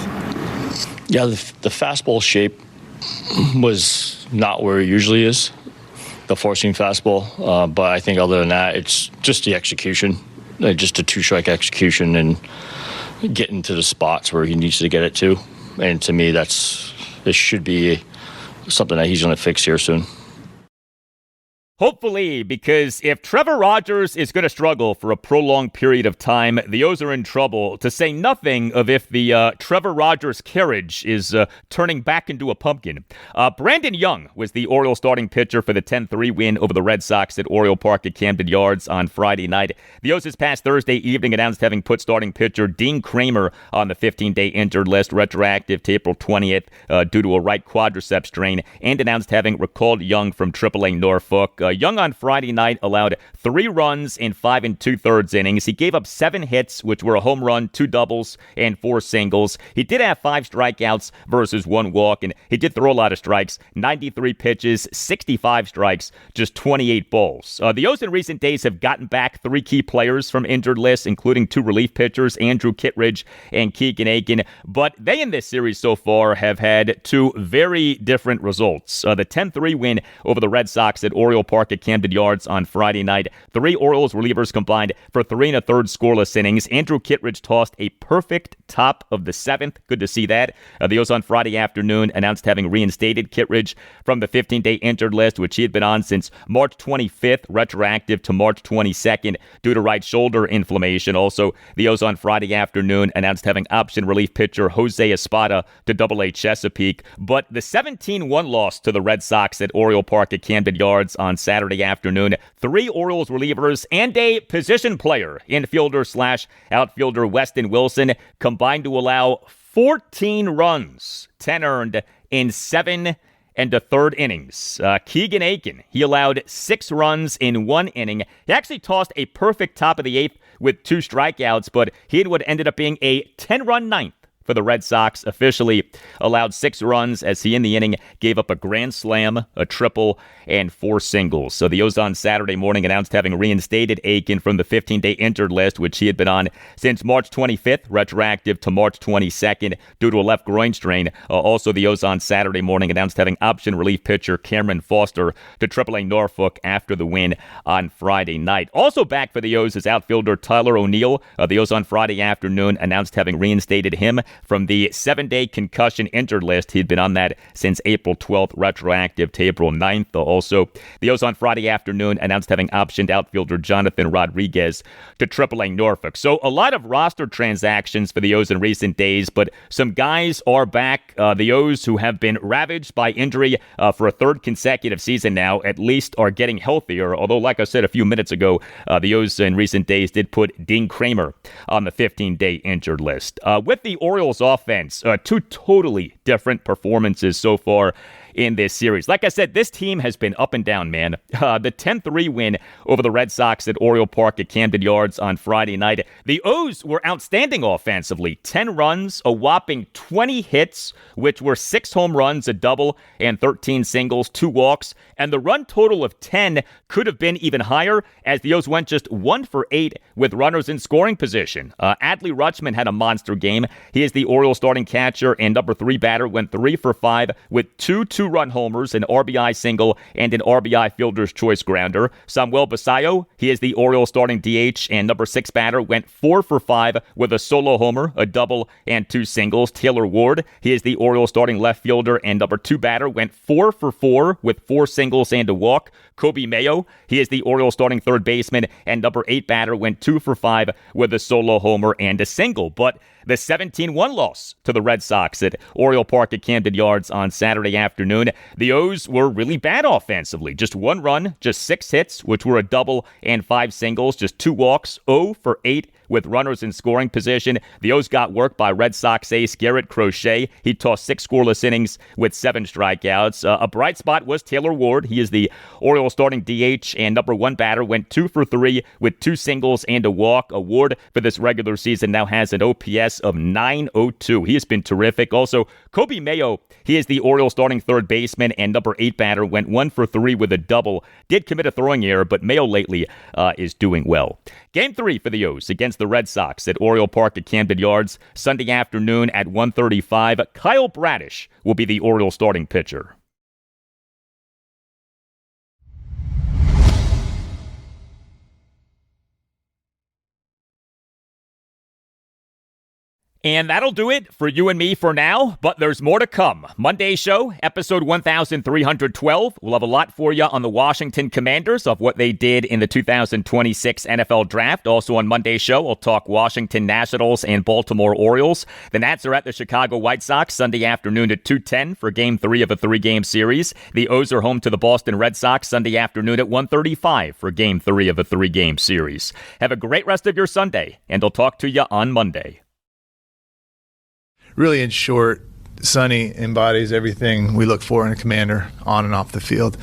Yeah, the fastball shape was not where it usually is, the four-seam fastball. But I think other than that, it's just the execution, just a two-strike execution and getting to the spots where he needs to get it to. And to me, this should be something that he's going to fix here soon. Hopefully, because if Trevor Rogers is going to struggle for a prolonged period of time, the O's are in trouble, to say nothing of if the Trevor Rogers carriage is turning back into a pumpkin. Brandon Young was the Orioles starting pitcher for the 10-3 win over the Red Sox at Oriole Park at Camden Yards on Friday night. The O's this past Thursday evening announced having put starting pitcher Dean Kramer on the 15-day injured list, retroactive to April 20th due to a right quadriceps strain, and announced having recalled Young from AAA Norfolk. Young on Friday night allowed 3 runs in 5 2/3 innings. He gave up 7 hits, which were a home run, 2 doubles, and 4 singles. He did have 5 strikeouts versus 1 walk, and he did throw a lot of strikes. 93 pitches, 65 strikes, just 28 balls. The O's in recent days have gotten back 3 key players from injured lists, including 2 relief pitchers, Andrew Kittredge and Keegan Aiken. But they in this series so far have had 2 very different results. The 10-3 win over the Red Sox at Oriole Park at Camden Yards on Friday night. 3 Orioles relievers combined for 3 1/3 scoreless innings. Andrew Kittredge tossed a perfect top of the 7th. Good to see that. The O's on Friday afternoon announced having reinstated Kittredge from the 15-day injured list, which he had been on since March 25th, retroactive to March 22nd due to right shoulder inflammation. Also, the O's on Friday afternoon announced having option relief pitcher Jose Espada to AA Chesapeake. But the 17-1 loss to the Red Sox at Oriole Park at Camden Yards on Saturday afternoon, 3 Orioles relievers and a position player, infielder/outfielder Weston Wilson, combined to allow 14 runs, 10 earned in 7 1/3 innings. Keegan Aiken, he allowed 6 runs in 1 inning. He actually tossed a perfect top of the 8th with 2 strikeouts, but he had what ended up being a 10-run 9th for the Red Sox. Officially allowed 6 runs as he in the inning gave up a grand slam, a triple, and 4 singles. So the O's on Saturday morning announced having reinstated Aiken from the 15-day injured list, which he had been on since March 25th, retroactive to March 22nd due to a left groin strain. Also, the O's on Saturday morning announced having option relief pitcher Cameron Foster to AAA Norfolk after the win on Friday night. Also back for the O's is outfielder Tyler O'Neill. The O's on Friday afternoon announced having reinstated him from the 7-day concussion injured list. He'd been on that since April 12th, retroactive to April 9th. Also, the O's on Friday afternoon announced having optioned outfielder Jonathan Rodriguez to AAA Norfolk. So a lot of roster transactions for the O's in recent days, but some guys are back. The O's, who have been ravaged by injury for a 3rd consecutive season now, at least are getting healthier. Although, like I said a few minutes ago, the O's in recent days did put Dean Kramer on the 15-day injured list. With the Orioles offense, 2 totally different performances so far in this series. Like I said, this team has been up and down, man. The 10-3 win over the Red Sox at Oriole Park at Camden Yards on Friday night. The O's were outstanding offensively. 10 runs, a whopping 20 hits, which were 6 home runs, a double, and 13 singles, 2 walks. And the run total of 10 could have been even higher, as the O's went just 1 for 8 with runners in scoring position. Adley Rutschman had a monster game. He is the Orioles starting catcher and number 3 batter, went 3 for 5 with 2 2-run homers, an RBI single, and an RBI fielder's choice grounder. Samuel Basayo, he is the Orioles starting DH and number 6 batter, went 4 for 5 with a solo homer, a double, and 2 singles. Taylor Ward, he is the Orioles starting left fielder and number 2 batter, went 4 for 4 with 4 singles and a walk. Kobe Mayo, he is the Orioles starting third baseman and number 8 batter, went 2 for 5 with a solo homer and a single. But the 17-1 loss to the Red Sox at Oriole Park at Camden Yards on Saturday afternoon, the O's were really bad offensively. Just 1 run, just 6 hits, which were a double, and 5 singles, just 2 walks, 0 for 8 with runners in scoring position. The O's got worked by Red Sox ace Garrett Crochet. He tossed 6 scoreless innings with 7 strikeouts. A bright spot was Taylor Ward. He is the Orioles starting DH and number 1 batter, went 2 for 3 with 2 singles and a walk. Ward for this regular season now has an OPS of .902. He has been terrific. Also, Kobe Mayo, he is the Orioles starting third baseman and number 8 batter, went 1 for 3 with a double. Did commit a throwing error, but Mayo lately is doing well. Game 3 for the O's against the Red Sox at Oriole Park at Camden Yards Sunday afternoon at 1:35. Kyle Bradish will be the Orioles starting pitcher. And that'll do it for you and me for now, but there's more to come. Monday's show, episode 1312. We'll have a lot for you on the Washington Commanders of what they did in the 2026 NFL Draft. Also on Monday's show, we'll talk Washington Nationals and Baltimore Orioles. The Nats are at the Chicago White Sox Sunday afternoon at 2:10 for Game 3 of a 3-game series. The O's are home to the Boston Red Sox Sunday afternoon at 1:35 for Game 3 of a 3-game series. Have a great rest of your Sunday, and I'll talk to you on Monday. Really, in short, Sonny embodies everything we look for in a commander on and off the field.